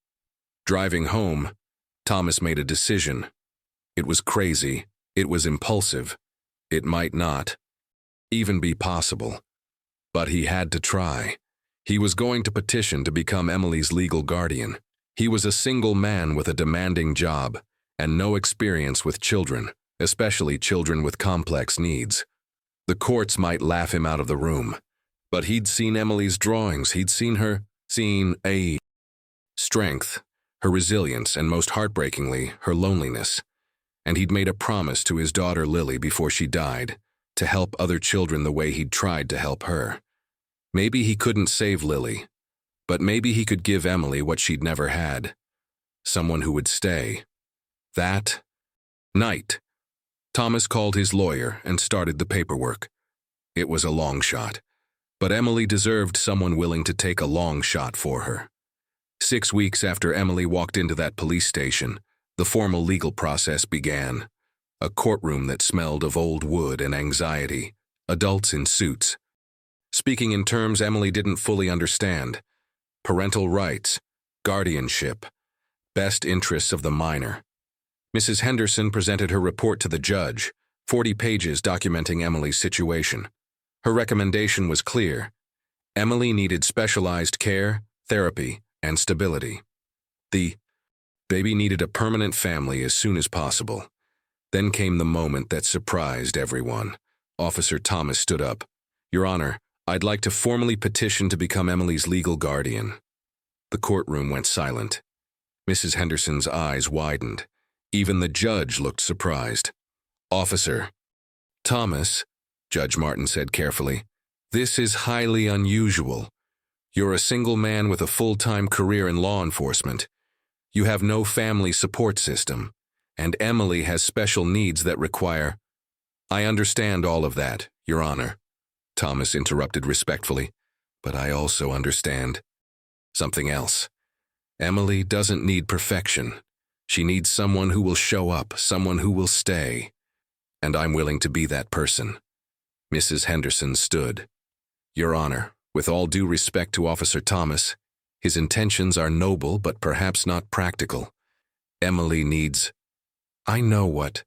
Driving home, Thomas made a decision. It was crazy. It was impulsive. It might not even be possible. But he had to try. He was going to petition to become Emily's legal guardian. He was a single man with a demanding job and no experience with children, especially children with complex needs. The courts might laugh him out of the room, but he'd seen Emily's drawings. He'd seen her, a strength, her resilience, and most heartbreakingly, her loneliness. And he'd made a promise to his daughter Lily before she died, to help other children the way he'd tried to help her. Maybe he couldn't save Lily, but maybe he could give Emily what she'd never had. Someone who would stay. That night, Thomas called his lawyer and started the paperwork. It was a long shot, but Emily deserved someone willing to take a long shot for her. 6 weeks after Emily walked into that police station, the formal legal process began. A courtroom that smelled of old wood and anxiety, adults in suits. Speaking in terms Emily didn't fully understand. Parental rights, guardianship, best interests of the minor. Mrs. Henderson presented her report to the judge, 40 pages documenting Emily's situation. Her recommendation was clear. Emily needed specialized care, therapy, and stability. The baby needed a permanent family as soon as possible. Then came the moment that surprised everyone. Officer Thomas stood up. "Your Honor, I'd like to formally petition to become Emily's legal guardian." The courtroom went silent. Mrs. Henderson's eyes widened. Even the judge looked surprised. "Officer Thomas," Judge Martin said carefully, "this is highly unusual. You're a single man with a full-time career in law enforcement. You have no family support system, and Emily has special needs that require..." "I understand all of that, Your Honor, Thomas interrupted respectfully, but I also understand something else. Emily doesn't need perfection. She needs someone who will show up, someone who will stay. And I'm willing to be that person. Mrs. Henderson stood. Your Honor, with all due respect to Officer Thomas, his intentions are noble but perhaps not practical. Emily needs... I know what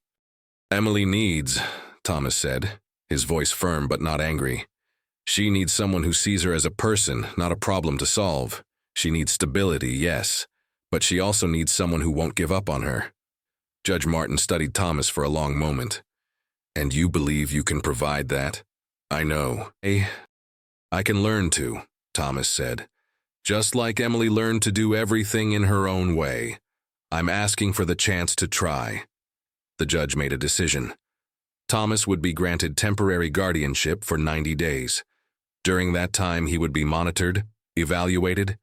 Emily needs, Thomas said, his voice firm but not angry. She needs someone who sees her as a person, not a problem to solve. She needs stability, yes, but she also needs someone who won't give up on her. Judge Martin studied Thomas for a long moment. And you believe you can provide that? I know. I can learn to, Thomas said. Just like Emily learned to do everything in her own way. I'm asking for the chance to try. The judge made a decision. Thomas would be granted temporary guardianship for 90 days. During that time, he would be monitored, evaluated,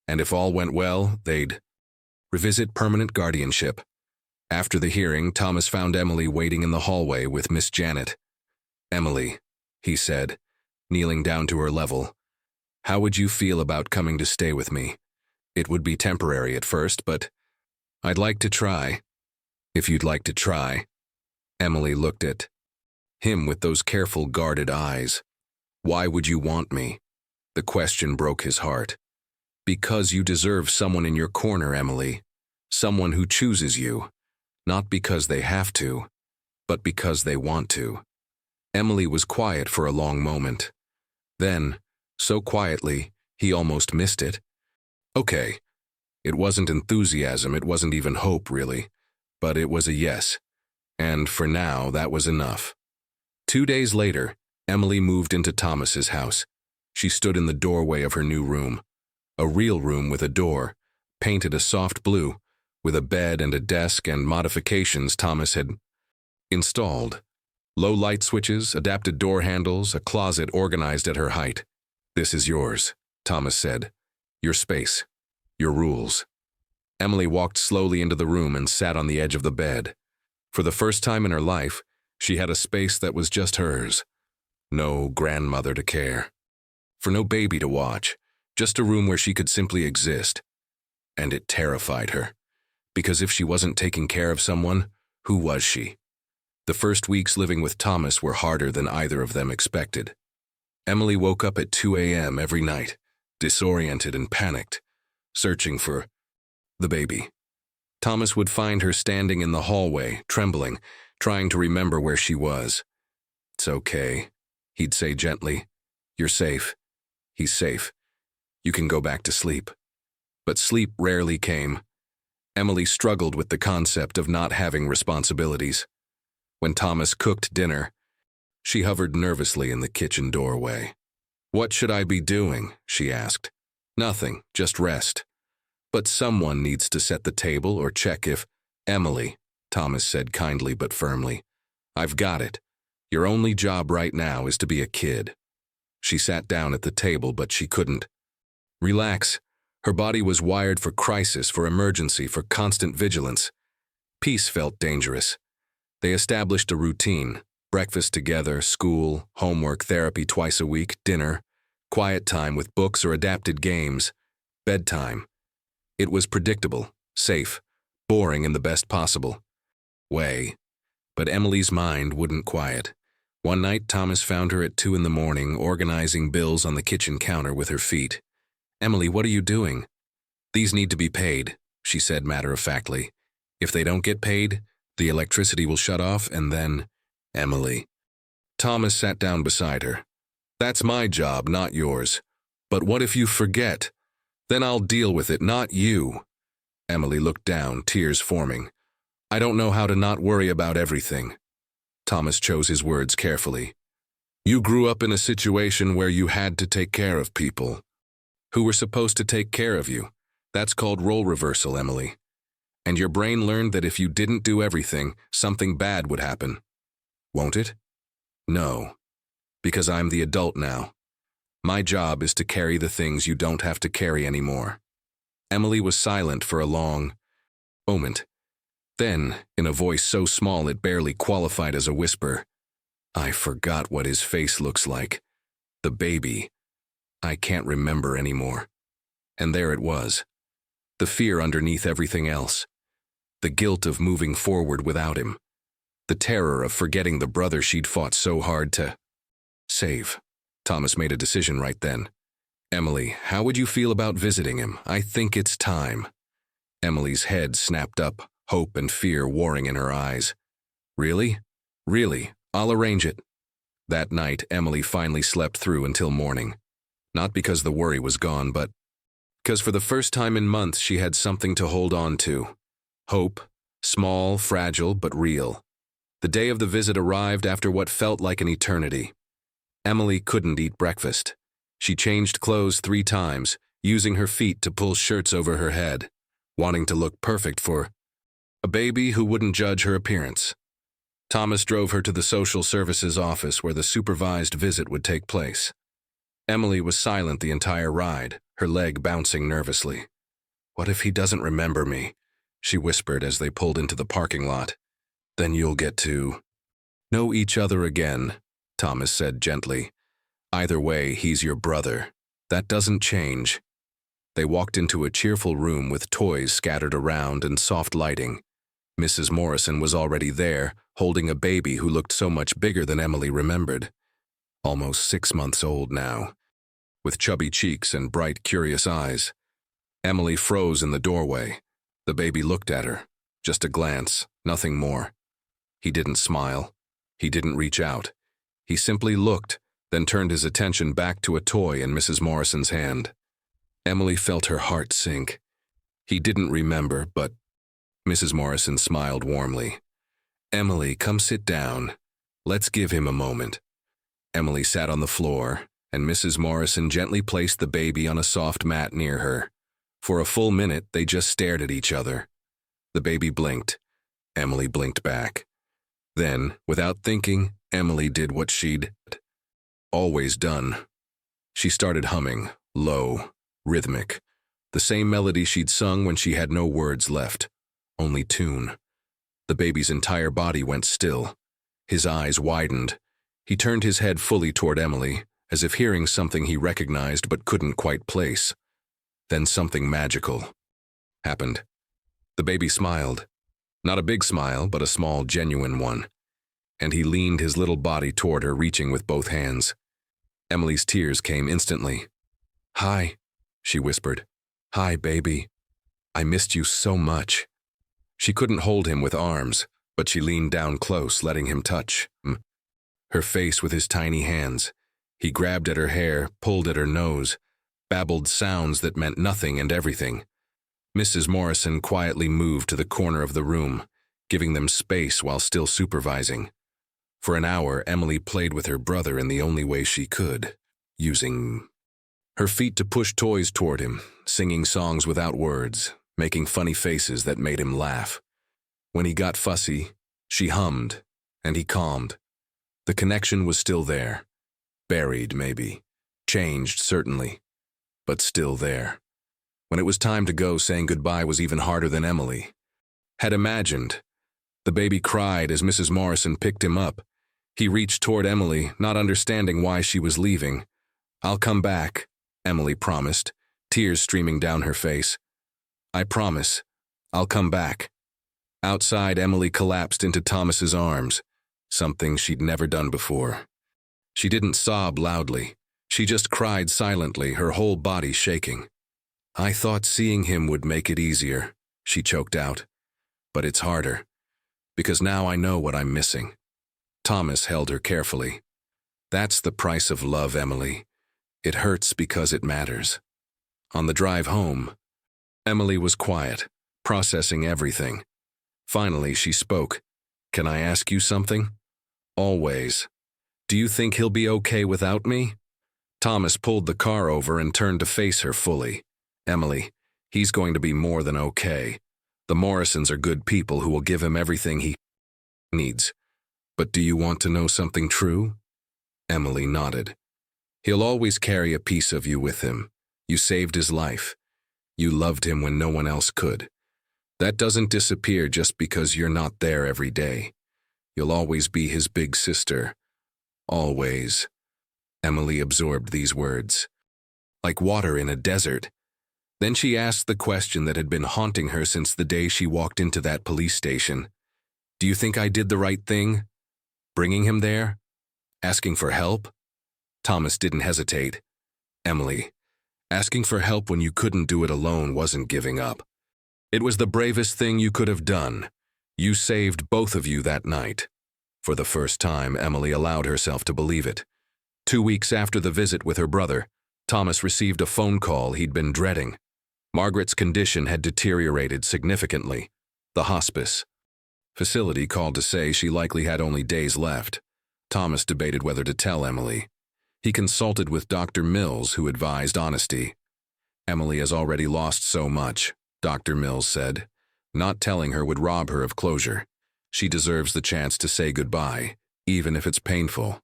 and if all went well, they'd revisit permanent guardianship. After the hearing, Thomas found Emily waiting in the hallway with Miss Janet. Emily, he said, kneeling down to her level, how would you feel about coming to stay with me? It would be temporary at first, but I'd like to try. If you'd like to try. Emily looked at him with those careful, guarded eyes. Why would you want me? The question broke his heart. Because you deserve someone in your corner, Emily. Someone who chooses you. Not because they have to, but because they want to. Emily was quiet for a long moment. Then, so quietly, he almost missed it. Okay. It wasn't enthusiasm, it wasn't even hope, really. But it was a yes. And for now, that was enough. 2 days later, Emily moved into Thomas's house. She stood in the doorway of her new room. A real room with a door, painted a soft blue, with a bed and a desk and modifications Thomas had installed. Low light switches, adapted door handles, a closet organized at her height. This is yours, Thomas said. Your space. Your rules. Emily walked slowly into the room and sat on the edge of the bed. For the first time in her life, she had a space that was just hers. No grandmother to care. For no baby to watch. Just a room where she could simply exist. And it terrified her. Because if she wasn't taking care of someone, who was she? The first weeks living with Thomas were harder than either of them expected. Emily woke up at 2 a.m. every night, disoriented and panicked, searching for the baby. Thomas would find her standing in the hallway, trembling, trying to remember where she was. It's okay, he'd say gently. You're safe. He's safe. You can go back to sleep. But sleep rarely came. Emily struggled with the concept of not having responsibilities. When Thomas cooked dinner, she hovered nervously in the kitchen doorway. What should I be doing? She asked. Nothing, just rest. But someone needs to set the table or check if... Emily, Thomas said kindly but firmly. I've got it. Your only job right now is to be a kid. She sat down at the table, but she couldn't. Relax. Her body was wired for crisis, for emergency, for constant vigilance. Peace felt dangerous. They established a routine. Breakfast together, school, homework, therapy twice a week, dinner, quiet time with books or adapted games, bedtime. It was predictable, safe, boring in the best possible way. But Emily's mind wouldn't quiet. One night, Thomas found her at 2 a.m, organizing bills on the kitchen counter with her feet. Emily, what are you doing? These need to be paid, she said matter-of-factly. If they don't get paid, the electricity will shut off and then... Emily. Thomas sat down beside her. That's my job, not yours. But what if you forget? Then I'll deal with it, not you. Emily looked down, tears forming. I don't know how to not worry about everything. Thomas chose his words carefully. You grew up in a situation where you had to take care of people who were supposed to take care of you. That's called role reversal, Emily. And your brain learned that if you didn't do everything, something bad would happen. Won't it? No. Because I'm the adult now. My job is to carry the things you don't have to carry anymore. Emily was silent for a long moment. Then, in a voice so small it barely qualified as a whisper, I forgot what his face looks like. The baby. I can't remember anymore. And there it was. The fear underneath everything else. The guilt of moving forward without him. The terror of forgetting the brother she'd fought so hard to save. Thomas made a decision right then. Emily, how would you feel about visiting him? I think it's time. Emily's head snapped up, hope and fear warring in her eyes. Really? Really, I'll arrange it. That night, Emily finally slept through until morning. Not because the worry was gone, but because for the first time in months she had something to hold on to. Hope, small, fragile, but real. The day of the visit arrived after what felt like an eternity. Emily couldn't eat breakfast. She changed clothes 3 times, using her feet to pull shirts over her head, wanting to look perfect for a baby who wouldn't judge her appearance. Thomas drove her to the social services office where the supervised visit would take place. Emily was silent the entire ride, her leg bouncing nervously. "What if he doesn't remember me?" she whispered as they pulled into the parking lot. "Then you'll get to know each other again," Thomas said gently. "Either way, he's your brother. That doesn't change." They walked into a cheerful room with toys scattered around and soft lighting. Mrs. Morrison was already there, holding a baby who looked so much bigger than Emily remembered. Almost 6 months old now, with chubby cheeks and bright, curious eyes. Emily froze in the doorway. The baby looked at her. Just a glance, nothing more. He didn't smile. He didn't reach out. He simply looked, then turned his attention back to a toy in Mrs. Morrison's hand. Emily felt her heart sink. He didn't remember, but Mrs. Morrison smiled warmly. "Emily, come sit down. Let's give him a moment." Emily sat on the floor, and Mrs. Morrison gently placed the baby on a soft mat near her. For a full minute, they just stared at each other. The baby blinked. Emily blinked back. Then, without thinking, Emily did what she'd always done. She started humming, low, rhythmic, the same melody she'd sung when she had no words left, only tune. The baby's entire body went still. His eyes widened. He turned his head fully toward Emily, as if hearing something he recognized but couldn't quite place. Then something magical happened. The baby smiled. Not a big smile, but a small, genuine one. And he leaned his little body toward her, reaching with both hands. Emily's tears came instantly. "Hi," she whispered. "Hi, baby. I missed you so much." She couldn't hold him with arms, but she leaned down close, letting him touch her face with his tiny hands. He grabbed at her hair, pulled at her nose, babbled sounds that meant nothing and everything. Mrs. Morrison quietly moved to the corner of the room, giving them space while still supervising. For an hour, Emily played with her brother in the only way she could, using her feet to push toys toward him, singing songs without words, making funny faces that made him laugh. When he got fussy, she hummed, and he calmed. The connection was still there. Buried, maybe. Changed, certainly. But still there. When it was time to go, saying goodbye was even harder than Emily had imagined. The baby cried as Mrs. Morrison picked him up. He reached toward Emily, not understanding why she was leaving. "I'll come back," Emily promised, tears streaming down her face. "I promise. I'll come back." Outside, Emily collapsed into Thomas's arms, something she'd never done before. She didn't sob loudly. She just cried silently, her whole body shaking. "I thought seeing him would make it easier," she choked out. "But it's harder, because now I know what I'm missing." Thomas held her carefully. "That's the price of love, Emily. It hurts because it matters." On the drive home, Emily was quiet, processing everything. Finally, she spoke. "Can I ask you something?" "Always. Do you think he'll be okay without me?" Thomas pulled the car over and turned to face her fully. "Emily, he's going to be more than okay. The Morrisons are good people who will give him everything he needs. But do you want to know something true?" Emily nodded. "He'll always carry a piece of you with him. You saved his life. You loved him when no one else could. That doesn't disappear just because you're not there every day. You'll always be his big sister, always. Emily absorbed these words. Like water in a desert. Then she asked the question that had been haunting her since the day she walked into that police station. Do you think I did the right thing? Bringing him there? Asking for help? Thomas didn't hesitate. Emily, asking for help when you couldn't do it alone wasn't giving up. It was the bravest thing you could have done. You saved both of you that night. For the first time, Emily allowed herself to believe it. 2 weeks after the visit with her brother, Thomas received a phone call he'd been dreading. Margaret's condition had deteriorated significantly. The hospice facility called to say she likely had only days left. Thomas debated whether to tell Emily. He consulted with Dr. Mills, who advised honesty. Emily has already lost so much, Dr. Mills said. Not telling her would rob her of closure. She deserves the chance to say goodbye, even if it's painful.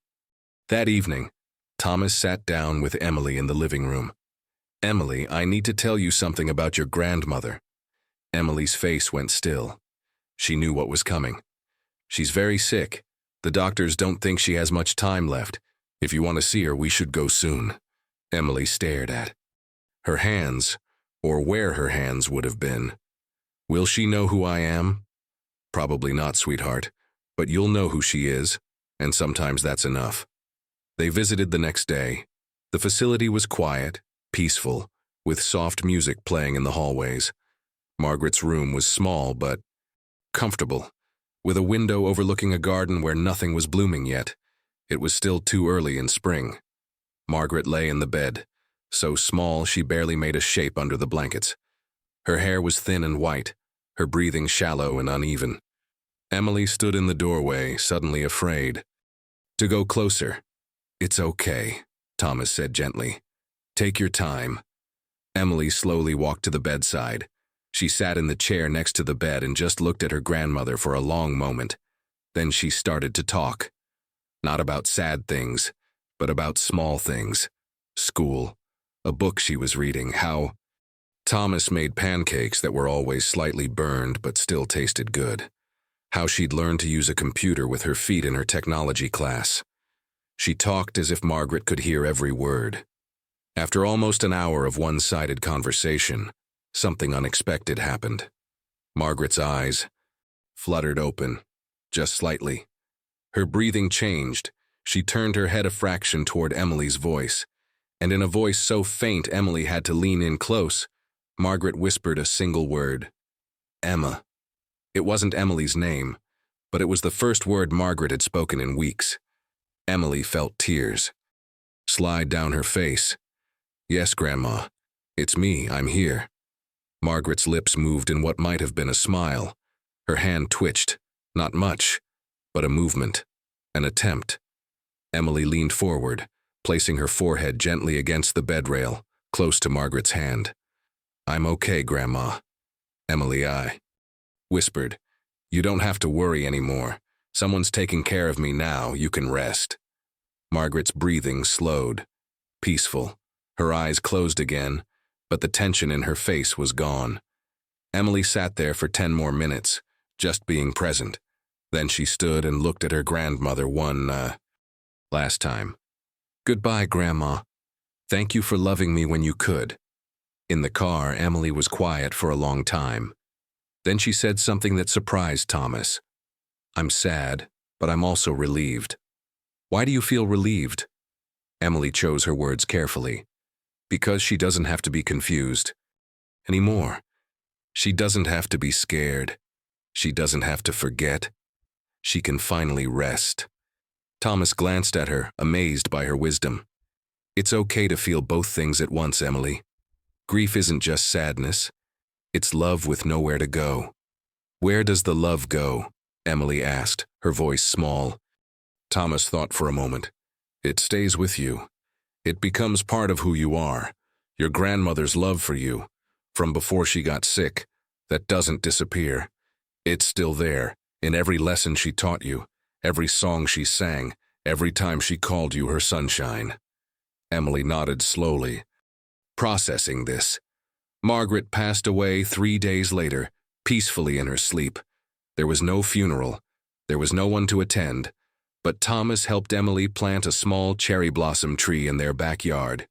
That evening, Thomas sat down with Emily in the living room. Emily, I need to tell you something about your grandmother. Emily's face went still. She knew what was coming. She's very sick. The doctors don't think she has much time left. If you want to see her, we should go soon. Emily stared at her hands, or where her hands would have been. Will she know who I am? Probably not, sweetheart, but you'll know who she is, and sometimes that's enough. They visited the next day. The facility was quiet, peaceful, with soft music playing in the hallways. Margaret's room was small but comfortable, with a window overlooking a garden where nothing was blooming yet. It was still too early in spring. Margaret lay in the bed, so small she barely made a shape under the blankets. Her hair was thin and white, her breathing shallow and uneven. Emily stood in the doorway, suddenly afraid. To go closer. It's okay, Thomas said gently. Take your time. Emily slowly walked to the bedside. She sat in the chair next to the bed and just looked at her grandmother for a long moment. Then she started to talk. Not about sad things, but about small things. School, a book she was reading, how Thomas made pancakes that were always slightly burned but still tasted good. How she'd learned to use a computer with her feet in her technology class. She talked as if Margaret could hear every word. After almost an hour of one-sided conversation, something unexpected happened. Margaret's eyes fluttered open, just slightly. Her breathing changed. She turned her head a fraction toward Emily's voice, and in a voice so faint Emily had to lean in close, Margaret whispered a single word. Emma. It wasn't Emily's name, but it was the first word Margaret had spoken in weeks. Emily felt tears slide down her face. Yes, Grandma. It's me, I'm here. Margaret's lips moved in what might have been a smile. Her hand twitched, not much, but a movement, an attempt. Emily leaned forward, placing her forehead gently against the bed rail, close to Margaret's hand. I'm okay, Grandma. Emily, I whispered. You don't have to worry anymore. Someone's taking care of me now, you can rest. Margaret's breathing slowed, peaceful. Her eyes closed again, but the tension in her face was gone. Emily sat there for 10 more minutes, just being present. Then she stood and looked at her grandmother one last time. Goodbye, Grandma. Thank you for loving me when you could. In the car, Emily was quiet for a long time. Then she said something that surprised Thomas. I'm sad, but I'm also relieved. Why do you feel relieved? Emily chose her words carefully. Because she doesn't have to be confused anymore. She doesn't have to be scared. She doesn't have to forget. She can finally rest. Thomas glanced at her, amazed by her wisdom. It's okay to feel both things at once, Emily. Grief isn't just sadness. It's love with nowhere to go. Where does the love go? Emily asked, her voice small. Thomas thought for a moment. It stays with you. It becomes part of who you are. Your grandmother's love for you, from before she got sick, that doesn't disappear. It's still there, in every lesson she taught you, every song she sang, every time she called you her sunshine. Emily nodded slowly, processing this. Margaret passed away 3 days later, peacefully in her sleep. There was no funeral. There was no one to attend. but Thomas helped Emily plant a small cherry blossom tree in their backyard.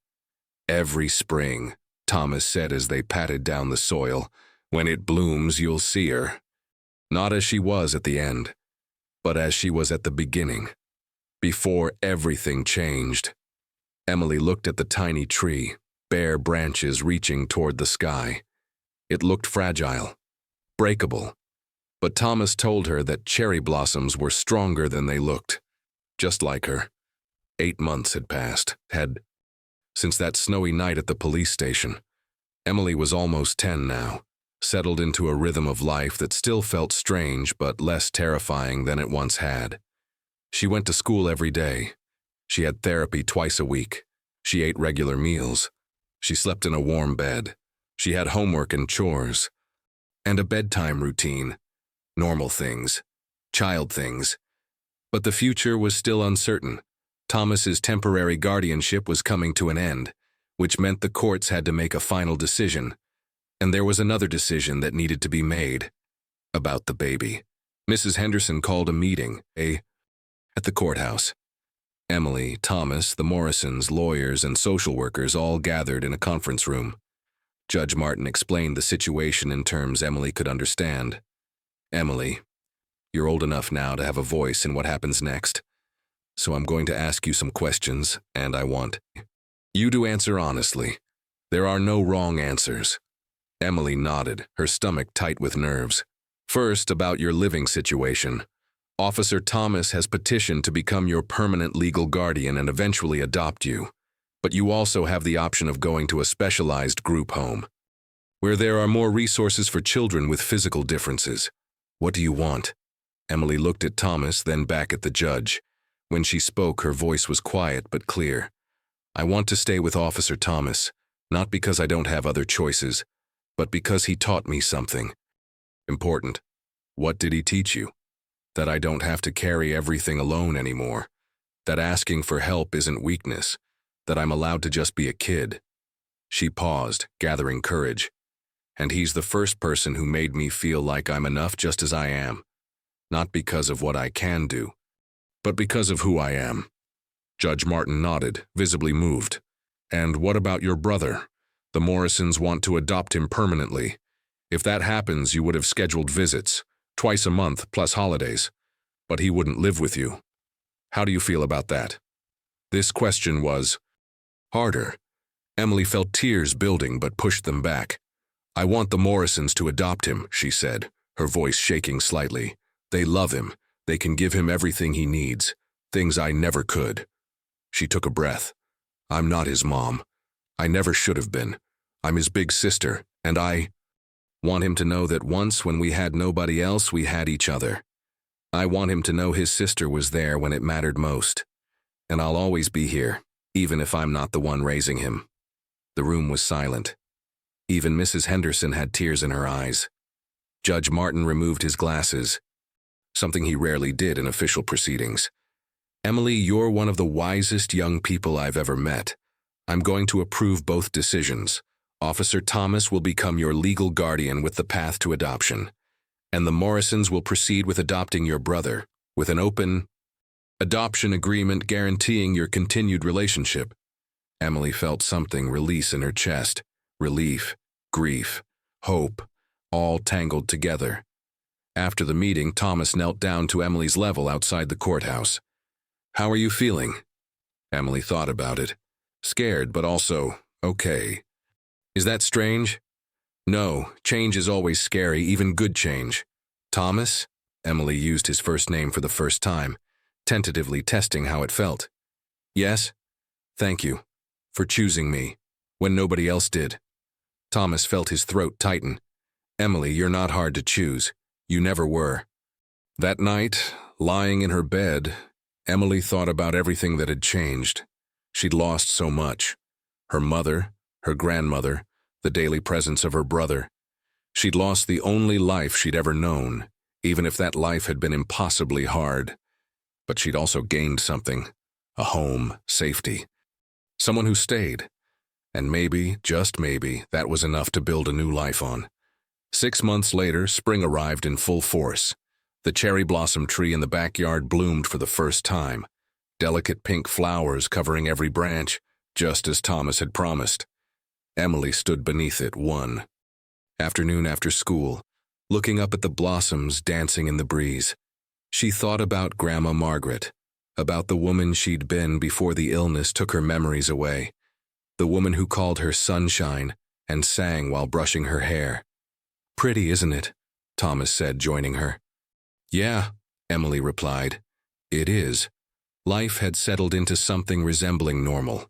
"Every spring," Thomas said as they patted down the soil, "when it blooms, you'll see her. Not as she was at the end, but as she was at the beginning, before everything changed." Emily looked at the tiny tree, bare branches reaching toward the sky. It looked fragile, breakable, but Thomas told her that cherry blossoms were stronger than they looked. Just like her. 8 months had passed, since that snowy night at the police station. Emily was almost 10 now, settled into a rhythm of life that still felt strange but less terrifying than it once had. She went to school every day. She had therapy twice a week. She ate regular meals. She slept in a warm bed. She had homework and chores. And a bedtime routine. Normal things. Child things. But the future was still uncertain. Thomas's temporary guardianship was coming to an end, which meant the courts had to make a final decision. And there was another decision that needed to be made. About the baby. Mrs. Henderson called a meeting, at the courthouse. Emily, Thomas, the Morrisons, lawyers, and social workers all gathered in a conference room. Judge Martin explained the situation in terms Emily could understand. "Emily, you're old enough now to have a voice in what happens next. So I'm going to ask you some questions, and I want you to answer honestly. There are no wrong answers." Emily nodded, her stomach tight with nerves. "First, about your living situation. Officer Thomas has petitioned to become your permanent legal guardian and eventually adopt you. But you also have the option of going to a specialized group home, where there are more resources for children with physical differences. What do you want?" Emily looked at Thomas, then back at the judge. When she spoke, her voice was quiet but clear. "I want to stay with Officer Thomas, not because I don't have other choices, but because he taught me something important." "What did he teach you?" "That I don't have to carry everything alone anymore. That asking for help isn't weakness. That I'm allowed to just be a kid." She paused, gathering courage. "And he's the first person who made me feel like I'm enough just as I am. Not because of what I can do, but because of who I am." Judge Martin nodded, visibly moved. "And what about your brother? The Morrisons want to adopt him permanently. If that happens, you would have scheduled visits, twice a month plus holidays. But he wouldn't live with you. How do you feel about that?" This question was harder. Emily felt tears building but pushed them back. "I want the Morrisons to adopt him," she said, her voice shaking slightly. "They love him. They can give him everything he needs, things I never could." She took a breath. "I'm not his mom. I never should have been. I'm his big sister, and I want him to know that once when we had nobody else, we had each other. I want him to know his sister was there when it mattered most. And I'll always be here, even if I'm not the one raising him." The room was silent. Even Mrs. Henderson had tears in her eyes. Judge Martin removed his glasses, something he rarely did in official proceedings. "Emily, you're one of the wisest young people I've ever met. I'm going to approve both decisions. Officer Thomas will become your legal guardian with the path to adoption, and the Morrisons will proceed with adopting your brother, with an open adoption agreement guaranteeing your continued relationship." Emily felt something release in her chest. Relief, grief, hope, all tangled together. After the meeting, Thomas knelt down to Emily's level outside the courthouse. "How are you feeling?" Emily thought about it. Scared, but also okay. "Is that strange?" "No, change is always scary, even good change." "Thomas?" Emily used his first name for the first time, tentatively testing how it felt. "Yes? Thank you. For choosing me, when nobody else did." Thomas felt his throat tighten. "Emily, you're not hard to choose. You never were." That night, lying in her bed, Emily thought about everything that had changed. She'd lost so much. Her mother, her grandmother, the daily presence of her brother. She'd lost the only life she'd ever known, even if that life had been impossibly hard. But she'd also gained something. A home, safety. Someone who stayed. And maybe, just maybe, that was enough to build a new life on. 6 months later, spring arrived in full force. The cherry blossom tree in the backyard bloomed for the first time, delicate pink flowers covering every branch, just as Thomas had promised. Emily stood beneath it one afternoon after school, looking up at the blossoms dancing in the breeze. She thought about Grandma Margaret, about the woman she'd been before the illness took her memories away, the woman who called her sunshine and sang while brushing her hair. "Pretty, isn't it?" Thomas said, joining her. "Yeah," Emily replied. "It is." Life had settled into something resembling normal.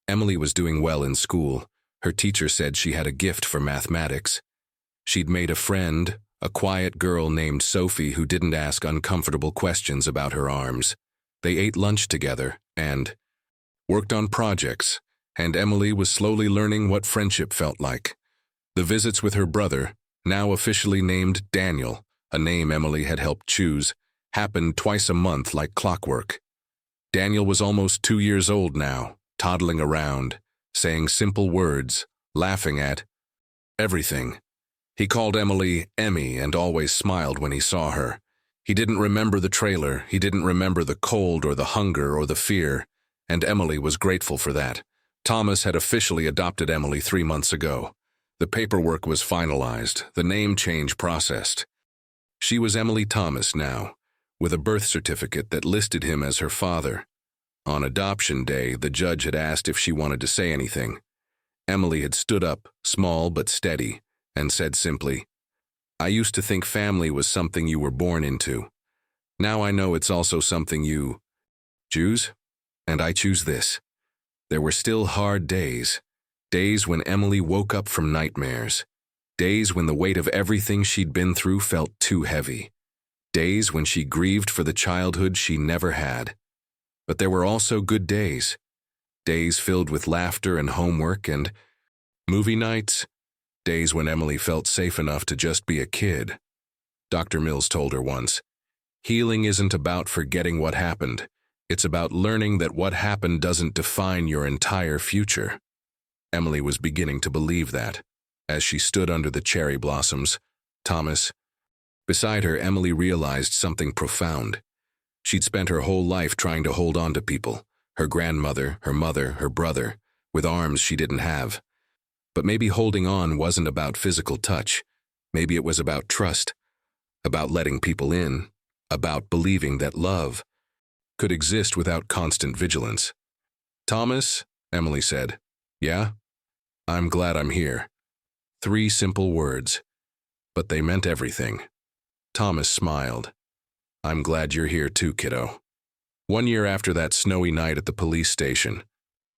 Emily was doing well in school. Her teacher said she had a gift for mathematics. She'd made a friend, a quiet girl named Sophie who didn't ask uncomfortable questions about her arms. They ate lunch together and worked on projects, and Emily was slowly learning what friendship felt like. The visits with her brother, now officially named Daniel, a name Emily had helped choose, happened twice a month like clockwork. Daniel was almost 2 years old now, toddling around, saying simple words, laughing at everything. He called Emily Emmy and always smiled when he saw her. He didn't remember the trailer, he didn't remember the cold or the hunger or the fear, and Emily was grateful for that. Thomas had officially adopted Emily 3 months ago. The paperwork was finalized, the name change processed. She was Emily Thomas now, with a birth certificate that listed him as her father. On adoption day, the judge had asked if she wanted to say anything. Emily had stood up, small but steady, and said simply, "I used to think family was something you were born into. Now I know it's also something you choose, and I choose this." There were still hard days, days when Emily woke up from nightmares, days when the weight of everything she'd been through felt too heavy, days when she grieved for the childhood she never had. But there were also good days, days filled with laughter and homework and movie nights, days when Emily felt safe enough to just be a kid. Dr. Mills told her once, "Healing isn't about forgetting what happened. It's about learning that what happened doesn't define your entire future." Emily was beginning to believe that. As she stood under the cherry blossoms, Thomas beside her, Emily realized something profound. She'd spent her whole life trying to hold on to people, her grandmother, her mother, her brother, with arms she didn't have. But maybe holding on wasn't about physical touch. Maybe it was about trust, about letting people in, about believing that love could exist without constant vigilance. "Thomas," Emily said. "Yeah? I'm glad I'm here." 3 simple words, but they meant everything. Thomas smiled. "I'm glad you're here too, kiddo." 1 year after that snowy night at the police station,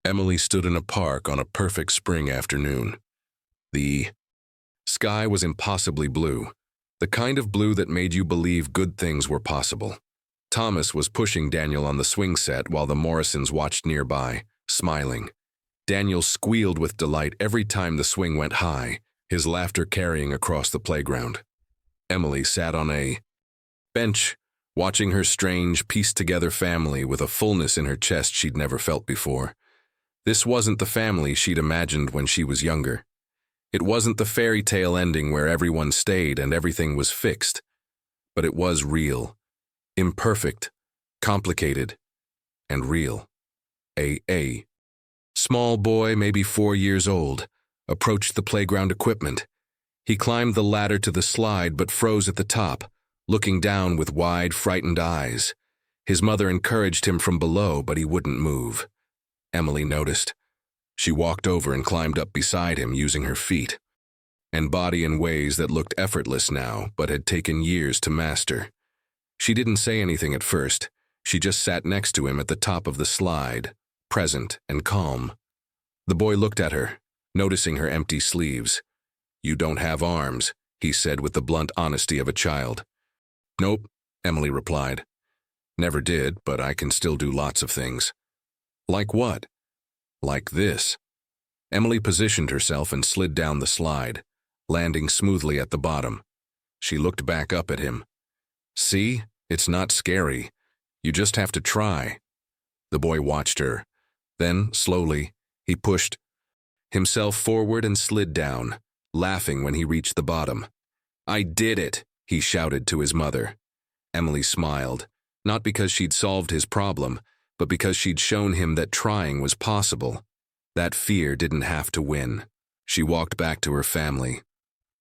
Emily stood in a park on a perfect spring afternoon. The sky was impossibly blue, the kind of blue that made you believe good things were possible. Thomas was pushing Daniel on the swing set while the Morrisons watched nearby, smiling. Daniel squealed with delight every time the swing went high, his laughter carrying across the playground. Emily sat on a bench, watching her strange, pieced-together family with a fullness in her chest she'd never felt before. This wasn't the family she'd imagined when she was younger. It wasn't the fairy tale ending where everyone stayed and everything was fixed. But it was real, imperfect, complicated, and real. A small boy, maybe 4 years old, approached the playground equipment. He climbed the ladder to the slide but froze at the top, looking down with wide, frightened eyes. His mother encouraged him from below, but he wouldn't move. Emily noticed. She walked over and climbed up beside him using her feet and body in ways that looked effortless now, but had taken years to master. She didn't say anything at first. She just sat next to him at the top of the slide, present and calm. The boy looked at her, noticing her empty sleeves. "You don't have arms," he said with the blunt honesty of a child. "Nope," Emily replied. "Never did, but I can still do lots of things." "Like what?" "Like this." Emily positioned herself and slid down the slide, landing smoothly at the bottom. She looked back up at him. "See? It's not scary. You just have to try." The boy watched her. Then, slowly, he pushed himself forward and slid down, laughing when he reached the bottom. "I did it," he shouted to his mother. Emily smiled, not because she'd solved his problem, but because she'd shown him that trying was possible. That fear didn't have to win. She walked back to her family.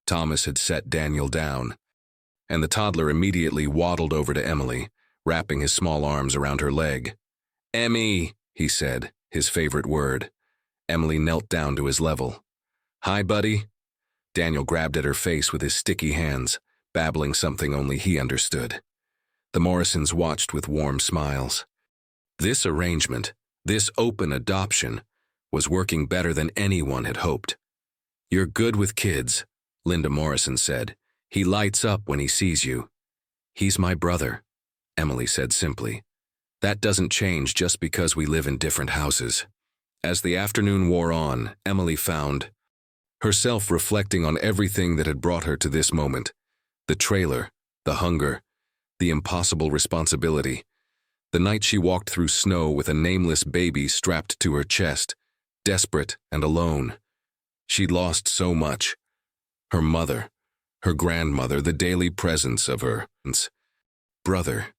Thomas had set Daniel down, and the toddler immediately waddled over to Emily, wrapping his small arms around her leg. "Emmy," he said, his favorite word. Emily knelt down to his level. "Hi, buddy." Daniel grabbed at her face with his sticky hands, babbling something only he understood. The Morrisons watched with warm smiles. This arrangement, this open adoption, was working better than anyone had hoped. "You're good with kids," Linda Morrison said. "He lights up when he sees you." "He's my brother," Emily said simply. "That doesn't change just because we live in different houses." As the afternoon wore on, Emily found herself reflecting on everything that had brought her to this moment. The trailer, the hunger, the impossible responsibility. The night she walked through snow with a nameless baby strapped to her chest, desperate and alone. She'd lost so much. Her mother, her grandmother, the daily presence of her brother,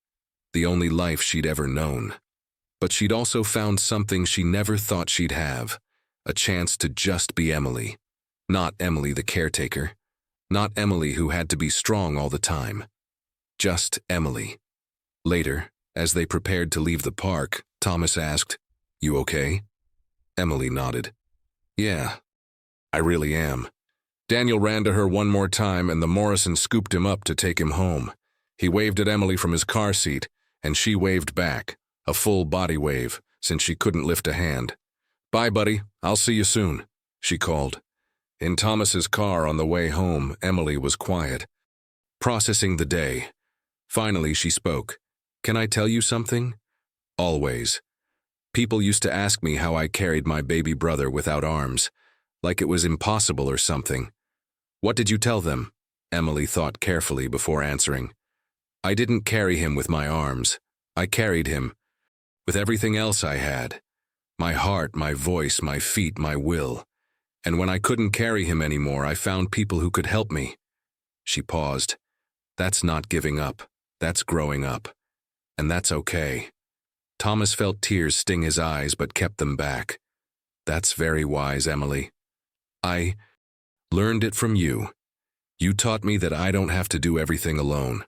the only life she'd ever known. But she'd also found something she never thought she'd have, a chance to just be Emily. Not Emily the caretaker, not Emily who had to be strong all the time. Just Emily. Later, as they prepared to leave the park, Thomas asked, "You okay?" Emily nodded. "Yeah, I really am." Daniel ran to her one more time, and the Morrison scooped him up to take him home. He waved at Emily from his car seat, and she waved back, a full body wave, since she couldn't lift a hand. "Bye, buddy. I'll see you soon," she called. In Thomas's car on the way home, Emily was quiet, processing the day. Finally, she spoke. "Can I tell you something?" "Always. People used to ask me how I carried my baby brother without arms, like it was impossible or something." "What did you tell them?" Emily thought carefully before answering. "I didn't carry him with my arms. I carried him with everything else I had. My heart, my voice, my feet, my will. And when I couldn't carry him anymore, I found people who could help me." She paused. "That's not giving up. That's growing up. And that's okay." Thomas felt tears sting his eyes but kept them back. "That's very wise, Emily. I learned it from you. You taught me that I don't have to do everything alone,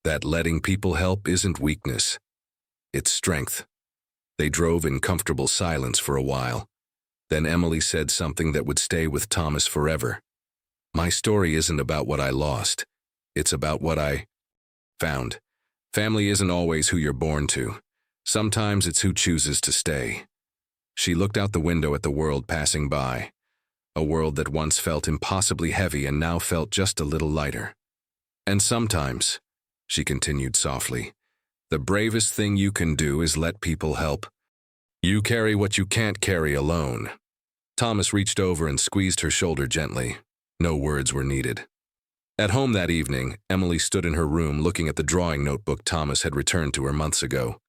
that letting people help isn't weakness. It's strength." They drove in comfortable silence for a while. Then Emily said something that would stay with Thomas forever. "My story isn't about what I lost. It's about what I found. Family isn't always who you're born to. Sometimes it's who chooses to stay." She looked out the window at the world passing by, a world that once felt impossibly heavy and now felt just a little lighter. "And sometimes," she continued softly, "the bravest thing you can do is let people help. You carry what you can't carry alone." Thomas reached over and squeezed her shoulder gently. No words were needed. At home that evening, Emily stood in her room looking at the drawing notebook Thomas had returned to her months ago.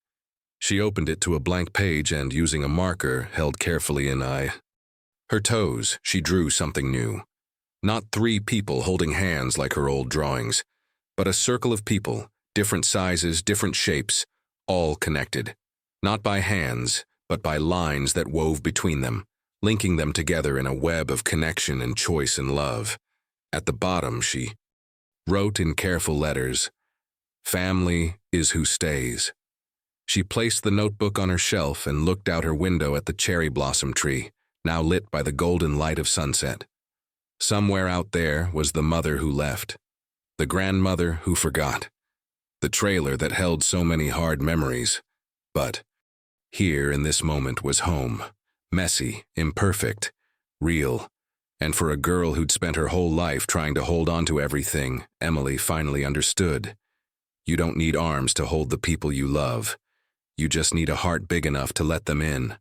She opened it to a blank page and, using a marker held carefully in her toes, she drew something new. Not 3 people holding hands like her old drawings, but a circle of people, different sizes, different shapes, all connected. Not by hands, but by lines that wove between them, linking them together in a web of connection and choice and love. At the bottom, she wrote in careful letters, "Family is who stays." She placed the notebook on her shelf and looked out her window at the cherry blossom tree, now lit by the golden light of sunset. Somewhere out there was the mother who left, the grandmother who forgot, the trailer that held so many hard memories. But here in this moment was home, messy, imperfect, real. And for a girl who'd spent her whole life trying to hold on to everything, Emily finally understood. You don't need arms to hold the people you love. You just need a heart big enough to let them in.